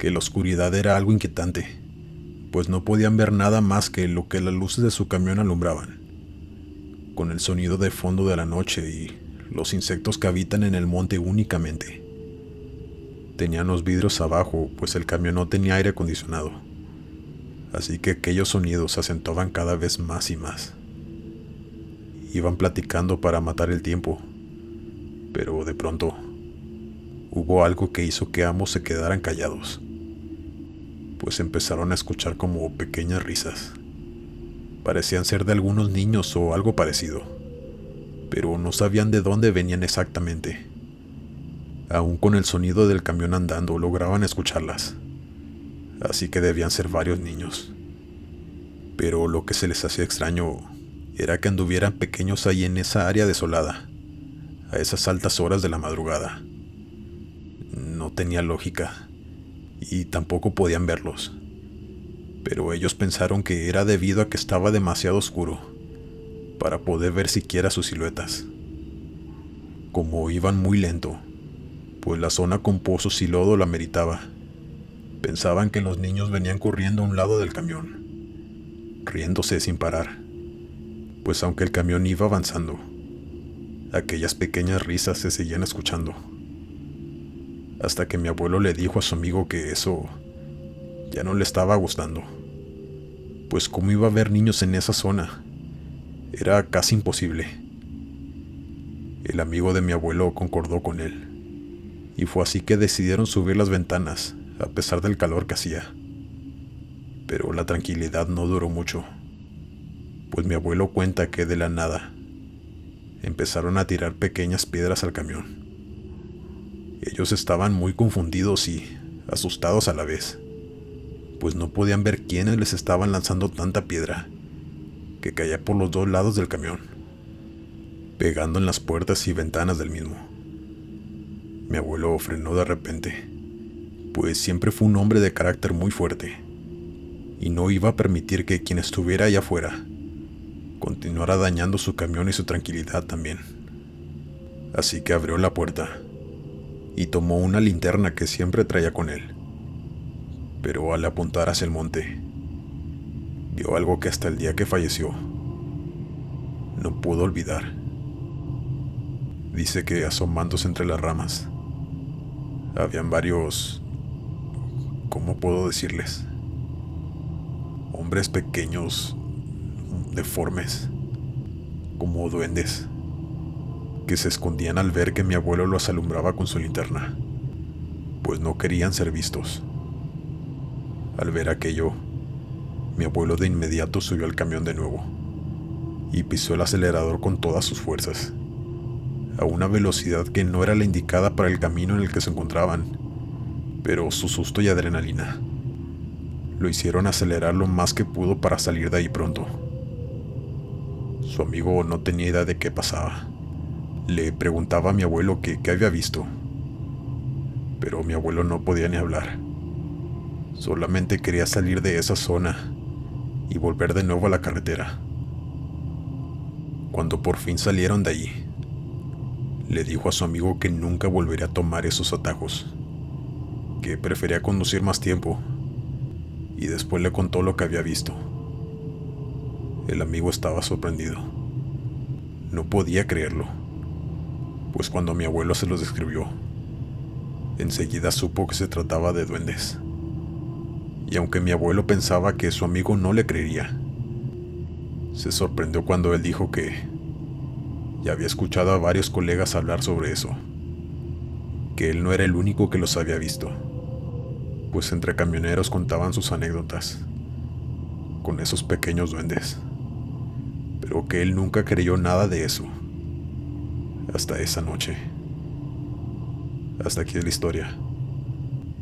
que la oscuridad era algo inquietante, pues no podían ver nada más que lo que las luces de su camión alumbraban, con el sonido de fondo de la noche y los insectos que habitan en el monte únicamente. Tenían los vidrios abajo, pues el camión no tenía aire acondicionado, así que aquellos sonidos se acentuaban cada vez más y más. Iban platicando para matar el tiempo, pero de pronto hubo algo que hizo que ambos se quedaran callados, pues empezaron a escuchar como pequeñas risas. Parecían ser de algunos niños o algo parecido, pero no sabían de dónde venían exactamente. Aún con el sonido del camión andando lograban escucharlas, así que debían ser varios niños. Pero lo que se les hacía extraño era que anduvieran pequeños ahí en esa área desolada, a esas altas horas de la madrugada. No tenía lógica, y tampoco podían verlos, pero ellos pensaron que era debido a que estaba demasiado oscuro para poder ver siquiera sus siluetas. Como iban muy lento, pues la zona con pozos y lodo la meritaba, pensaban que los niños venían corriendo a un lado del camión, riéndose sin parar, pues aunque el camión iba avanzando, aquellas pequeñas risas se seguían escuchando. Hasta que mi abuelo le dijo a su amigo que eso ya no le estaba gustando, pues cómo iba a haber niños en esa zona, era casi imposible. El amigo de mi abuelo concordó con él, y fue así que decidieron subir las ventanas, a pesar del calor que hacía. Pero la tranquilidad no duró mucho, pues mi abuelo cuenta que de la nada empezaron a tirar pequeñas piedras al camión. Ellos estaban muy confundidos y asustados a la vez, pues no podían ver quiénes les estaban lanzando tanta piedra que caía por los dos lados del camión, pegando en las puertas y ventanas del mismo. Mi abuelo frenó de repente, pues siempre fue un hombre de carácter muy fuerte, y no iba a permitir que quien estuviera allá afuera continuara dañando su camión y su tranquilidad también. Así que abrió la puerta y tomó una linterna que siempre traía con él. Pero al apuntar hacia el monte, vio algo que hasta el día que falleció no pudo olvidar. Dice que asomándose entre las ramas, habían varios, ¿cómo puedo decirles? Hombres pequeños, deformes, como duendes, que se escondían al ver que mi abuelo los alumbraba con su linterna, pues no querían ser vistos. Al ver aquello, mi abuelo de inmediato subió al camión de nuevo y pisó el acelerador con todas sus fuerzas, a una velocidad que no era la indicada para el camino en el que se encontraban, pero su susto y adrenalina lo hicieron acelerar lo más que pudo para salir de ahí pronto. Su amigo no tenía idea de qué pasaba. Le preguntaba a mi abuelo qué había visto, pero mi abuelo no podía ni hablar. Solamente quería salir de esa zona y volver de nuevo a la carretera. Cuando por fin salieron de allí, le dijo a su amigo que nunca volvería a tomar esos atajos, que prefería conducir más tiempo, y después le contó lo que había visto. El amigo estaba sorprendido. No podía creerlo, pues cuando mi abuelo se los describió, enseguida supo que se trataba de duendes. Y aunque mi abuelo pensaba que su amigo no le creería, se sorprendió cuando él dijo que ya había escuchado a varios colegas hablar sobre eso, que él no era el único que los había visto, pues entre camioneros contaban sus anécdotas con esos pequeños duendes, pero que él nunca creyó nada de eso, hasta esa noche. Hasta aquí es la historia.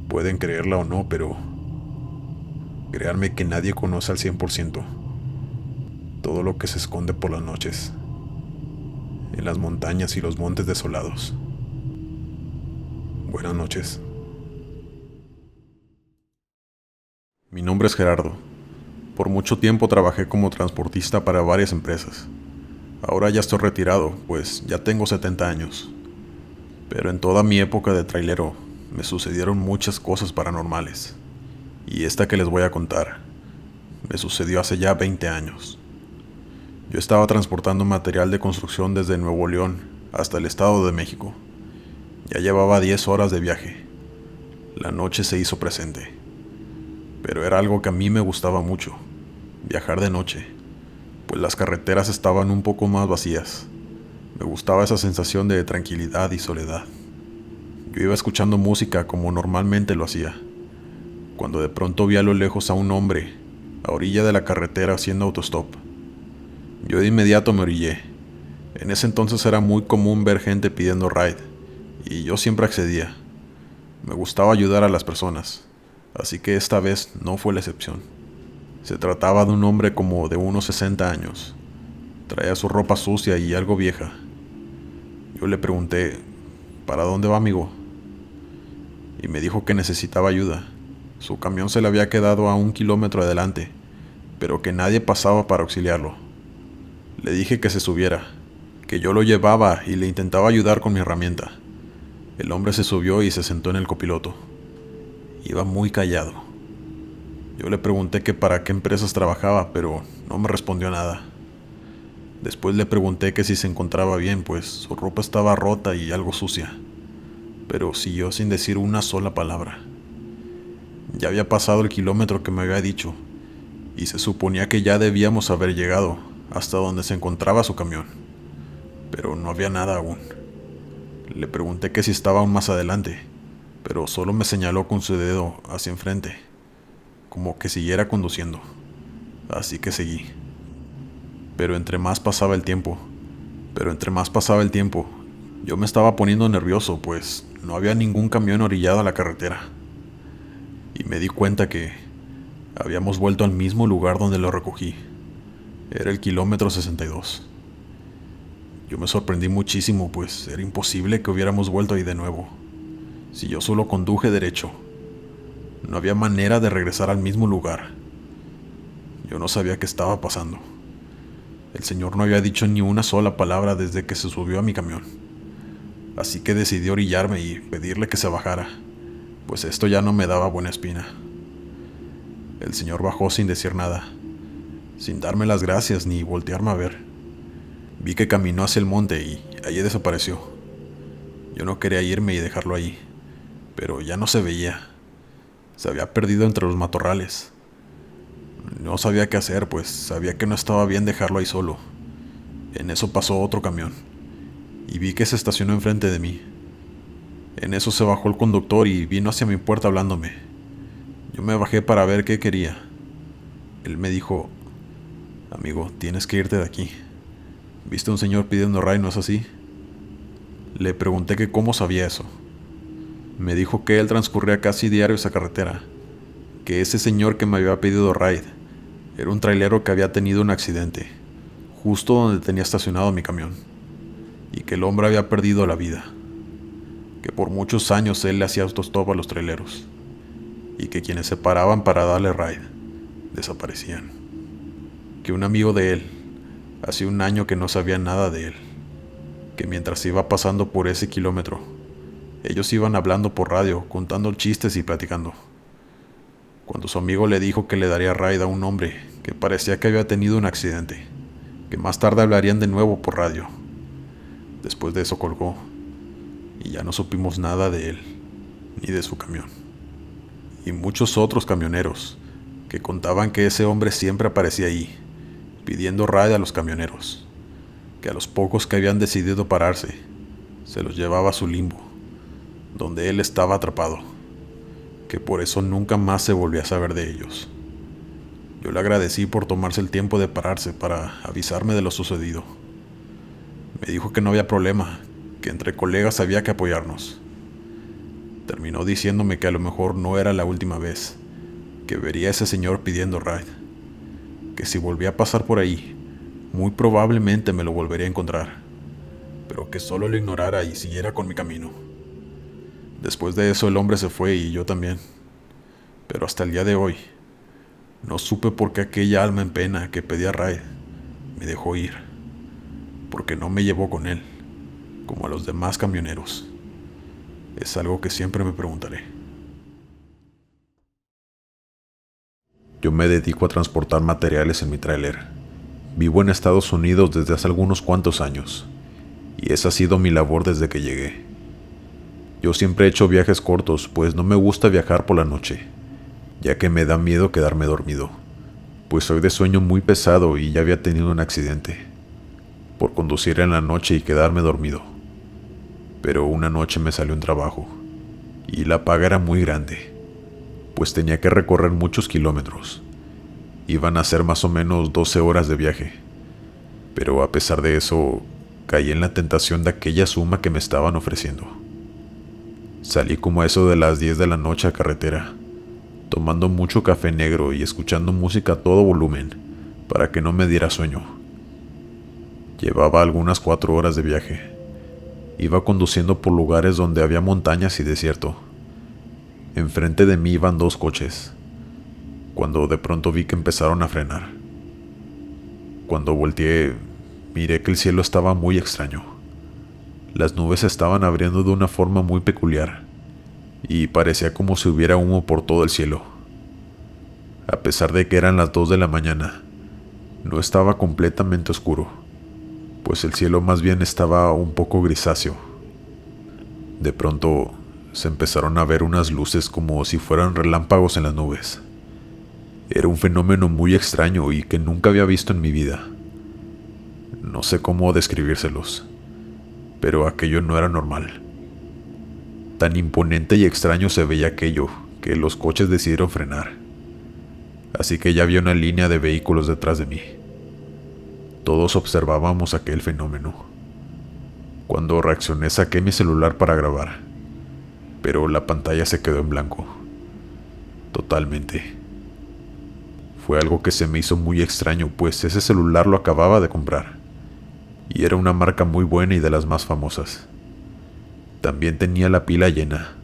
Pueden creerla o no, pero créanme que nadie conoce al 100% todo lo que se esconde por las noches, en las montañas y los montes desolados. Buenas noches. Mi nombre es Gerardo. Por mucho tiempo trabajé como transportista para varias empresas. Ahora ya estoy retirado, pues ya tengo 70 años. Pero en toda mi época de trailero me sucedieron muchas cosas paranormales. Y esta que les voy a contar me sucedió hace ya 20 años. Yo estaba transportando material de construcción desde Nuevo León hasta el Estado de México. Ya llevaba 10 horas de viaje. La noche se hizo presente. Pero era algo que a mí me gustaba mucho, viajar de noche, pues las carreteras estaban un poco más vacías. Me gustaba esa sensación de tranquilidad y soledad. Yo iba escuchando música como normalmente lo hacía, cuando de pronto vi a lo lejos a un hombre, a orilla de la carretera haciendo autostop. Yo de inmediato me orillé. En ese entonces era muy común ver gente pidiendo ride, y yo siempre accedía. Me gustaba ayudar a las personas, así que esta vez no fue la excepción. Se trataba de un hombre como de unos 60 años. Traía su ropa sucia y algo vieja. Yo le pregunté, ¿para dónde va, amigo? Y me dijo que necesitaba ayuda. Su camión se le había quedado a 1 kilómetro adelante, pero que nadie pasaba para auxiliarlo. Le dije que se subiera, que yo lo llevaba y le intentaba ayudar con mi herramienta. El hombre se subió y se sentó en el copiloto. Iba muy callado. Yo le pregunté que para qué empresas trabajaba, pero no me respondió nada. Después le pregunté que si se encontraba bien, pues su ropa estaba rota y algo sucia, pero siguió sin decir una sola palabra. Ya había pasado el kilómetro que me había dicho, y se suponía que ya debíamos haber llegado hasta donde se encontraba su camión, pero no había nada aún. Le pregunté que si estaba aún más adelante, pero solo me señaló con su dedo hacia enfrente, como que siguiera conduciendo. Así que seguí. Pero entre más pasaba el tiempo, yo me estaba poniendo nervioso, pues no había ningún camión orillado a la carretera. Y me di cuenta que habíamos vuelto al mismo lugar donde lo recogí. Era el kilómetro 62. Yo me sorprendí muchísimo, pues era imposible que hubiéramos vuelto ahí de nuevo. si yo solo conduje derecho? No había manera de regresar al mismo lugar. Yo no sabía qué estaba pasando. El señor no había dicho ni una sola palabra desde que se subió a mi camión. Así que decidí orillarme y pedirle que se bajara, pues esto ya no me daba buena espina. El señor bajó sin decir nada, sin darme las gracias ni voltearme a ver. Vi que caminó hacia el monte y allí desapareció. Yo no quería irme y dejarlo ahí, pero ya no se veía. Se había perdido entre los matorrales. No sabía qué hacer, pues sabía que no estaba bien dejarlo ahí solo. En eso pasó otro camión, y vi que se estacionó enfrente de mí. En eso se bajó el conductor y vino hacia mi puerta hablándome. Yo me bajé para ver qué quería. Él me dijo: amigo, tienes que irte de aquí. ¿Viste a un señor pidiendo ray, no es así? Le pregunté que cómo sabía eso. Me dijo que él transcurría casi diario esa carretera, que ese señor que me había pedido ride era un trailero que había tenido un accidente, justo donde tenía estacionado mi camión, y que el hombre había perdido la vida, que por muchos años él le hacía autostop a los traileros, y que quienes se paraban para darle ride desaparecían, que un amigo de él, hacía un año que no sabía nada de él, que mientras iba pasando por ese kilómetro, ellos iban hablando por radio, contando chistes y platicando. Cuando su amigo le dijo que le daría ride a un hombre que parecía que había tenido un accidente, que más tarde hablarían de nuevo por radio. Después de eso colgó, y ya no supimos nada de él, ni de su camión. Y muchos otros camioneros, que contaban que ese hombre siempre aparecía ahí, pidiendo ride a los camioneros, que a los pocos que habían decidido pararse, se los llevaba a su limbo, donde él estaba atrapado, que por eso nunca más se volvió a saber de ellos. Yo le agradecí por tomarse el tiempo de pararse para avisarme de lo sucedido. Me dijo que no había problema, que entre colegas había que apoyarnos. Terminó diciéndome que a lo mejor no era la última vez que vería a ese señor pidiendo ride, que si volvía a pasar por ahí, muy probablemente me lo volvería a encontrar, pero que solo lo ignorara y siguiera con mi camino. Después de eso el hombre se fue y yo también, pero hasta el día de hoy no supe por qué aquella alma en pena que pedía ride me dejó ir, porque no me llevó con él, como a los demás camioneros. Es algo que siempre me preguntaré. Yo me dedico a transportar materiales en mi tráiler. Vivo en Estados Unidos desde hace algunos cuantos años, y esa ha sido mi labor desde que llegué. Yo siempre he hecho viajes cortos, pues no me gusta viajar por la noche, ya que me da miedo quedarme dormido, pues soy de sueño muy pesado y ya había tenido un accidente por conducir en la noche y quedarme dormido. Pero una noche me salió un trabajo, y la paga era muy grande, pues tenía que recorrer muchos kilómetros. Iban a ser más o menos 12 horas de viaje, pero a pesar de eso, caí en la tentación de aquella suma que me estaban ofreciendo. Salí como a eso de las 10 de la noche a carretera, tomando mucho café negro y escuchando música a todo volumen para que no me diera sueño. Llevaba algunas 4 horas de viaje. Iba conduciendo por lugares donde había montañas y desierto. Enfrente de mí iban 2 coches, cuando de pronto vi que empezaron a frenar. Cuando volteé, miré que el cielo estaba muy extraño. Las nubes se estaban abriendo de una forma muy peculiar, y parecía como si hubiera humo por todo el cielo. A pesar de que eran las 2 de la mañana, no estaba completamente oscuro, pues el cielo más bien estaba un poco grisáceo. De pronto se empezaron a ver unas luces como si fueran relámpagos en las nubes. Era un fenómeno muy extraño y que nunca había visto en mi vida. No sé cómo describírselos, pero aquello no era normal. Tan imponente y extraño se veía aquello que los coches decidieron frenar. Así que ya había una línea de vehículos detrás de mí. Todos observábamos aquel fenómeno. Cuando reaccioné saqué mi celular para grabar, pero la pantalla se quedó en blanco. Totalmente. Fue algo que se me hizo muy extraño, pues ese celular lo acababa de comprar, y era una marca muy buena y de las más famosas. También tenía la pila llena,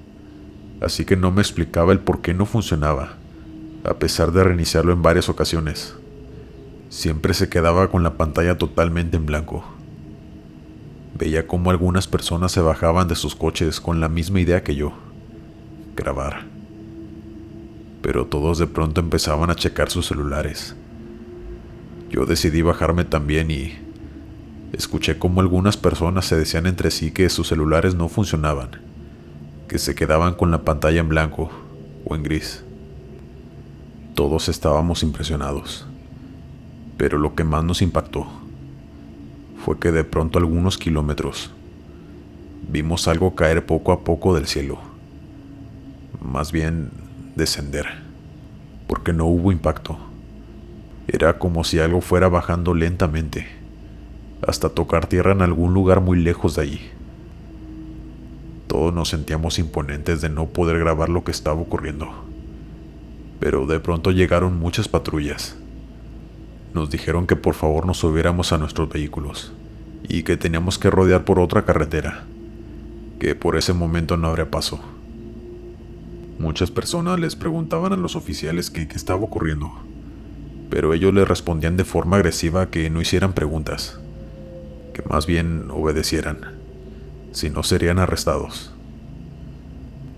así que no me explicaba el por qué no funcionaba, a pesar de reiniciarlo en varias ocasiones. Siempre se quedaba con la pantalla totalmente en blanco. Veía cómo algunas personas se bajaban de sus coches con la misma idea que yo: grabar. Pero todos de pronto empezaban a checar sus celulares. Yo decidí bajarme también y escuché cómo algunas personas se decían entre sí que sus celulares no funcionaban, que se quedaban con la pantalla en blanco o en gris. Todos estábamos impresionados, pero lo que más nos impactó fue que de pronto a algunos kilómetros vimos algo caer poco a poco del cielo. Más bien descender, porque no hubo impacto. Era como si algo fuera bajando lentamente, hasta tocar tierra en algún lugar muy lejos de allí. Todos nos sentíamos imponentes de no poder grabar lo que estaba ocurriendo. Pero de pronto llegaron muchas patrullas. Nos dijeron que por favor nos subiéramos a nuestros vehículos y que teníamos que rodear por otra carretera, que por ese momento no habría paso. Muchas personas les preguntaban a los oficiales qué estaba ocurriendo, pero ellos les respondían de forma agresiva que no hicieran preguntas, que más bien obedecieran, si no serían arrestados.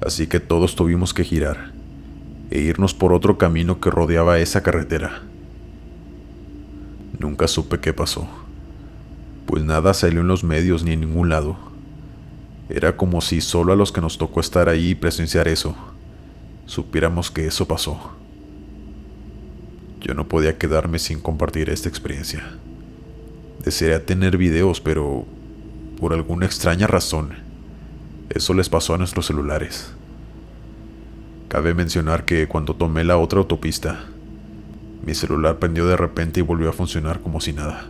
Así que todos tuvimos que girar e irnos por otro camino que rodeaba esa carretera. Nunca supe qué pasó, pues nada salió en los medios ni en ningún lado. Era como si solo a los que nos tocó estar ahí y presenciar eso supiéramos que eso pasó. Yo no podía quedarme sin compartir esta experiencia. Desearía tener videos, pero por alguna extraña razón, eso les pasó a nuestros celulares. Cabe mencionar que cuando tomé la otra autopista, mi celular prendió de repente y volvió a funcionar como si nada.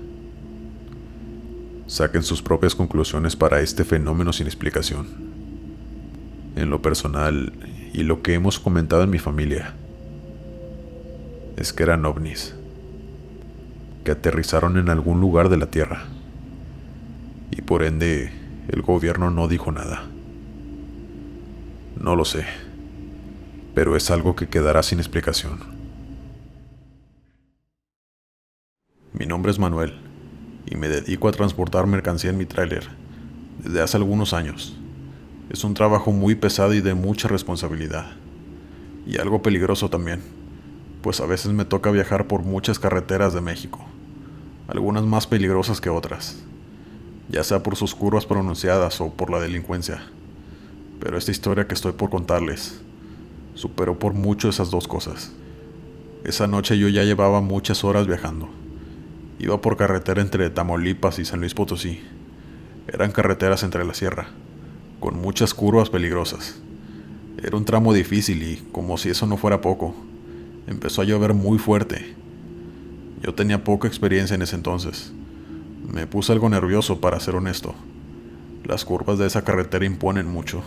Saquen sus propias conclusiones para este fenómeno sin explicación. En lo personal, y lo que hemos comentado en mi familia, es que eran ovnis, que aterrizaron en algún lugar de la Tierra, y por ende el gobierno no dijo nada. No lo sé, pero es algo que quedará sin explicación. Mi nombre es Manuel, y me dedico a transportar mercancía en mi tráiler desde hace algunos años. Es un trabajo muy pesado y de mucha responsabilidad, y algo peligroso también, pues a veces me toca viajar por muchas carreteras de México, algunas más peligrosas que otras, ya sea por sus curvas pronunciadas o por la delincuencia. Pero esta historia que estoy por contarles superó por mucho esas dos cosas. Esa noche yo ya llevaba muchas horas viajando. Iba por carretera entre Tamaulipas y San Luis Potosí. Eran carreteras entre la sierra, con muchas curvas peligrosas. Era un tramo difícil y, como si eso no fuera poco, empezó a llover muy fuerte. Yo tenía poca experiencia en ese entonces. Me puse algo nervioso, para ser honesto. Las curvas de esa carretera imponen mucho,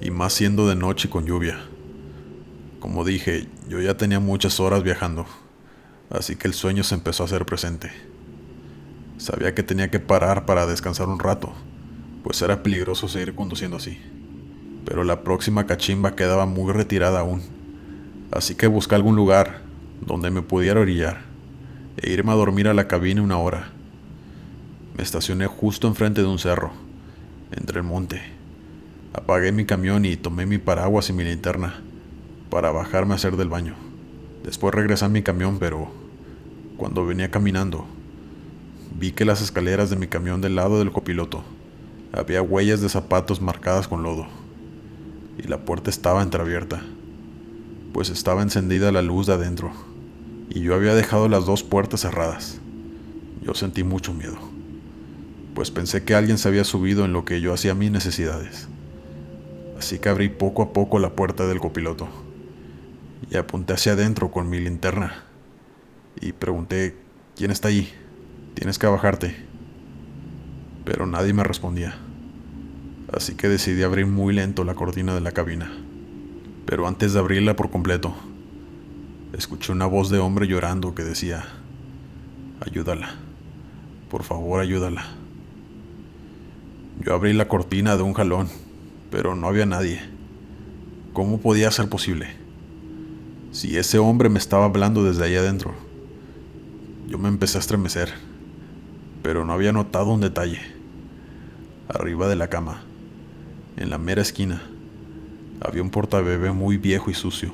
y más siendo de noche y con lluvia. Como dije, yo ya tenía muchas horas viajando, así que el sueño se empezó a hacer presente. Sabía que tenía que parar para descansar un rato, pues era peligroso seguir conduciendo así. Pero la próxima cachimba quedaba muy retirada aún, así que busqué algún lugar donde me pudiera orillar e irme a dormir a la cabina una hora. Me estacioné justo enfrente de un cerro, entre el monte. Apagué mi camión y tomé mi paraguas y mi linterna para bajarme a hacer del baño. Después regresé a mi camión, pero cuando venía caminando, vi que las escaleras de mi camión del lado del copiloto había huellas de zapatos marcadas con lodo, y la puerta estaba entreabierta, pues estaba encendida la luz de adentro, y yo había dejado las dos puertas cerradas. Yo sentí mucho miedo, pues pensé que alguien se había subido en lo que yo hacía mis necesidades. Así que abrí poco a poco la puerta del copiloto y apunté hacia adentro con mi linterna y pregunté: ¿quién está allí? Tienes que bajarte. Pero nadie me respondía, así que decidí abrir muy lento la cortina de la cabina. Pero antes de abrirla por completo, escuché una voz de hombre llorando que decía: ayúdala, por favor ayúdala. Yo abrí la cortina de un jalón, pero no había nadie. ¿Cómo podía ser posible? Si ese hombre me estaba hablando desde ahí adentro. Yo me empecé a estremecer, pero no había notado un detalle. Arriba de la cama, en la mera esquina, había un portabebé muy viejo y sucio,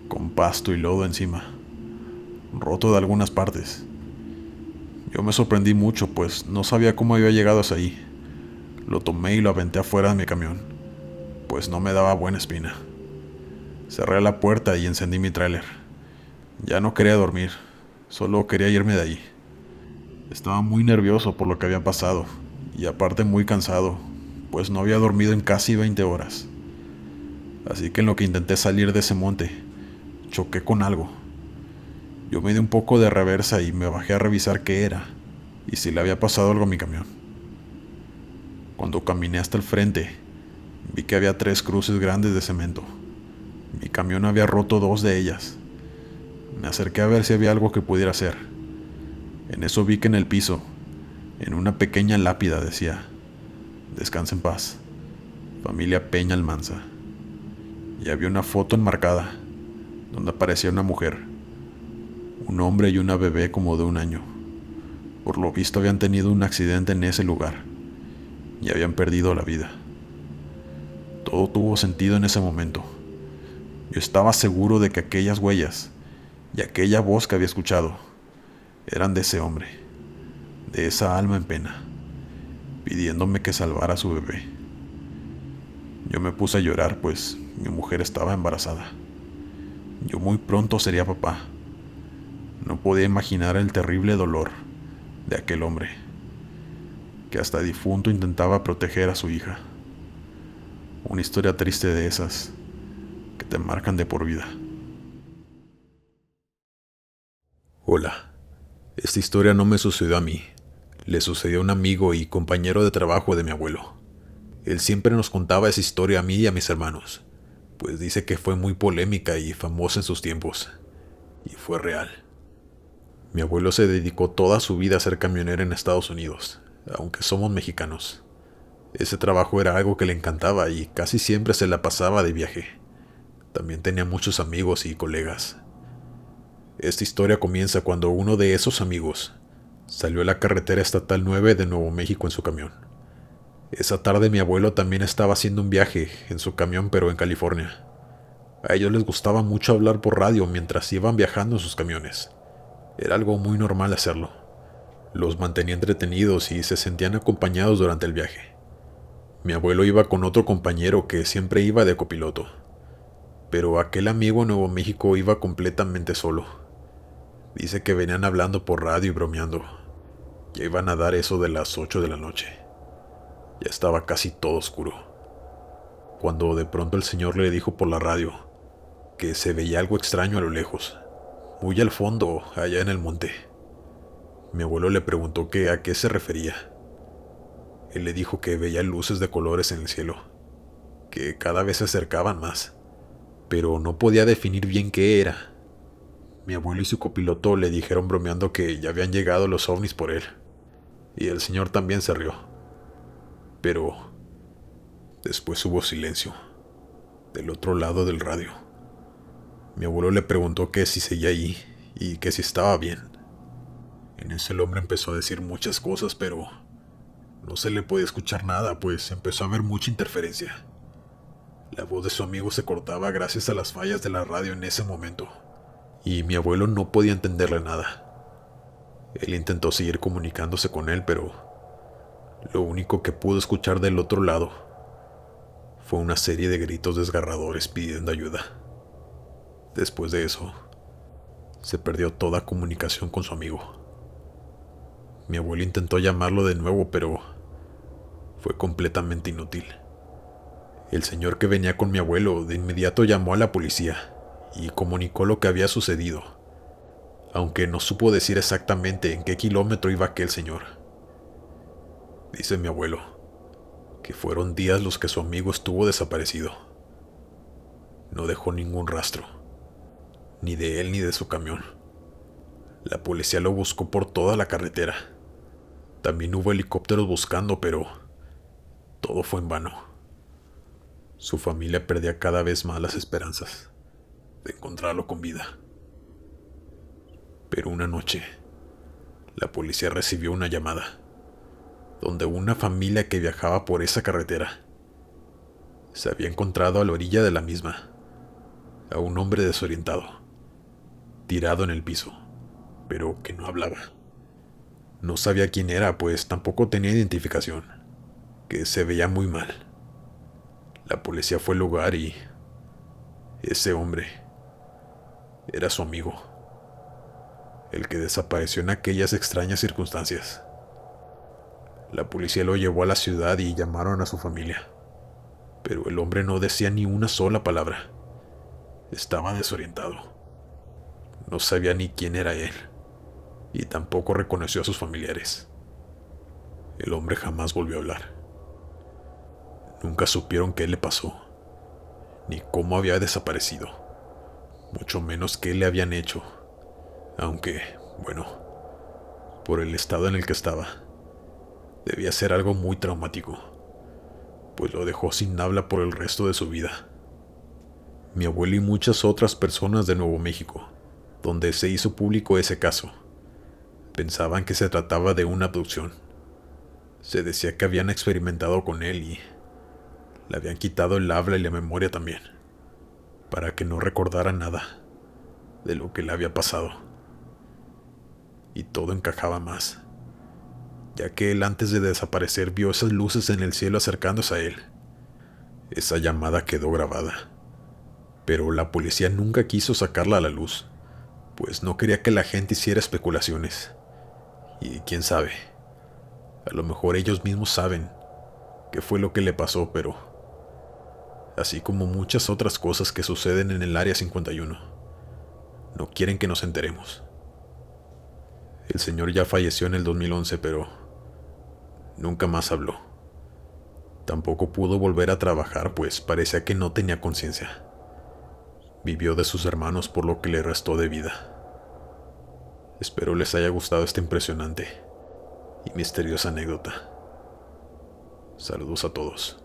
con pasto y lodo encima, roto de algunas partes. Yo me sorprendí mucho, pues no sabía cómo había llegado hasta ahí. Lo tomé y lo aventé afuera de mi camión, pues no me daba buena espina. Cerré la puerta y encendí mi tráiler. Ya no quería dormir, solo quería irme de ahí. Estaba muy nervioso por lo que había pasado, y aparte muy cansado, pues no había dormido en casi 20 horas. Así que en lo que intenté salir de ese monte, choqué con algo. Yo me di un poco de reversa y me bajé a revisar qué era, y si le había pasado algo a mi camión. Cuando caminé hasta el frente, vi que había 3 cruces grandes de cemento. Mi camión había roto 2 de ellas. Me acerqué a ver si había algo que pudiera hacer. En eso vi que en el piso, en una pequeña lápida decía: "Descansa en paz, familia Peña Almanza". Y había una foto enmarcada, donde aparecía una mujer, un hombre y una bebé como de 1 año. Por lo visto habían tenido un accidente en ese lugar, y habían perdido la vida. Todo tuvo sentido en ese momento. Yo estaba seguro de que aquellas huellas, y aquella voz que había escuchado, eran de ese hombre, de esa alma en pena, pidiéndome que salvara a su bebé. Yo me puse a llorar, pues mi mujer estaba embarazada. Yo muy pronto sería papá. No podía imaginar el terrible dolor de aquel hombre, que hasta difunto intentaba proteger a su hija. Una historia triste de esas que te marcan de por vida. Hola, esta historia no me sucedió a mí. Le sucedió a un amigo y compañero de trabajo de mi abuelo. Él siempre nos contaba esa historia a mí y a mis hermanos, pues dice que fue muy polémica y famosa en sus tiempos. Y fue real. Mi abuelo se dedicó toda su vida a ser camionero en Estados Unidos, aunque somos mexicanos. Ese trabajo era algo que le encantaba y casi siempre se la pasaba de viaje. También tenía muchos amigos y colegas. Esta historia comienza cuando uno de esos amigos salió a la carretera estatal 9 de Nuevo México en su camión. Esa tarde mi abuelo también estaba haciendo un viaje en su camión, pero en California. A ellos les gustaba mucho hablar por radio mientras iban viajando en sus camiones. Era algo muy normal hacerlo. Los mantenía entretenidos y se sentían acompañados durante el viaje. Mi abuelo iba con otro compañero que siempre iba de copiloto, pero aquel amigo en Nuevo México iba completamente solo. Dice que venían hablando por radio y bromeando. Ya iban a dar eso de las 8 de la noche. Ya estaba casi todo oscuro, cuando de pronto el señor le dijo por la radio que se veía algo extraño a lo lejos, muy al fondo, allá en el monte. Mi abuelo le preguntó que a qué se refería. Él le dijo que veía luces de colores en el cielo, que cada vez se acercaban más, pero no podía definir bien qué era. Mi abuelo y su copiloto le dijeron bromeando que ya habían llegado los ovnis por él, y el señor también se rió. Pero después hubo silencio, del otro lado del radio. Mi abuelo le preguntó que si seguía ahí y que si estaba bien. En eso el hombre empezó a decir muchas cosas, pero no se le podía escuchar nada, pues empezó a haber mucha interferencia. La voz de su amigo se cortaba gracias a las fallas de la radio en ese momento, y mi abuelo no podía entenderle nada. Él intentó seguir comunicándose con él, pero lo único que pudo escuchar del otro lado fue una serie de gritos desgarradores pidiendo ayuda. Después de eso, se perdió toda comunicación con su amigo. Mi abuelo intentó llamarlo de nuevo, pero fue completamente inútil. El señor que venía con mi abuelo de inmediato llamó a la policía y comunicó lo que había sucedido, aunque no supo decir exactamente en qué kilómetro iba aquel señor. Dice mi abuelo que fueron días los que su amigo estuvo desaparecido. No dejó ningún rastro, ni de él ni de su camión. La policía lo buscó por toda la carretera. También hubo helicópteros buscando, pero todo fue en vano. Su familia perdía cada vez más las esperanzas de encontrarlo con vida. Pero una noche, la policía recibió una llamada, donde una familia que viajaba por esa carretera se había encontrado a la orilla de la misma a un hombre desorientado, tirado en el piso, pero que no hablaba. No sabía quién era, pues tampoco tenía identificación, que se veía muy mal. La policía fue al lugar y ese hombre era su amigo, el que desapareció en aquellas extrañas circunstancias. La policía lo llevó a la ciudad y llamaron a su familia, pero el hombre no decía ni una sola palabra. Estaba desorientado. No sabía ni quién era él, y tampoco reconoció a sus familiares. El hombre jamás volvió a hablar. Nunca supieron qué le pasó, ni cómo había desaparecido, mucho menos qué le habían hecho, aunque, bueno, por el estado en el que estaba, debía ser algo muy traumático, pues lo dejó sin habla por el resto de su vida. Mi abuelo y muchas otras personas de Nuevo México, donde se hizo público ese caso, pensaban que se trataba de una abducción. Se decía que habían experimentado con él y le habían quitado el habla y la memoria también, para que no recordara nada de lo que le había pasado. Y todo encajaba más, ya que él antes de desaparecer vio esas luces en el cielo acercándose a él. Esa llamada quedó grabada, pero la policía nunca quiso sacarla a la luz, pues no quería que la gente hiciera especulaciones. Y quién sabe, a lo mejor ellos mismos saben qué fue lo que le pasó, pero así como muchas otras cosas que suceden en el Área 51, no quieren que nos enteremos. El señor ya falleció en el 2011, pero nunca más habló. Tampoco pudo volver a trabajar, pues parecía que no tenía conciencia. Vivió de sus hermanos por lo que le restó de vida. Espero les haya gustado esta impresionante y misteriosa anécdota. Saludos a todos.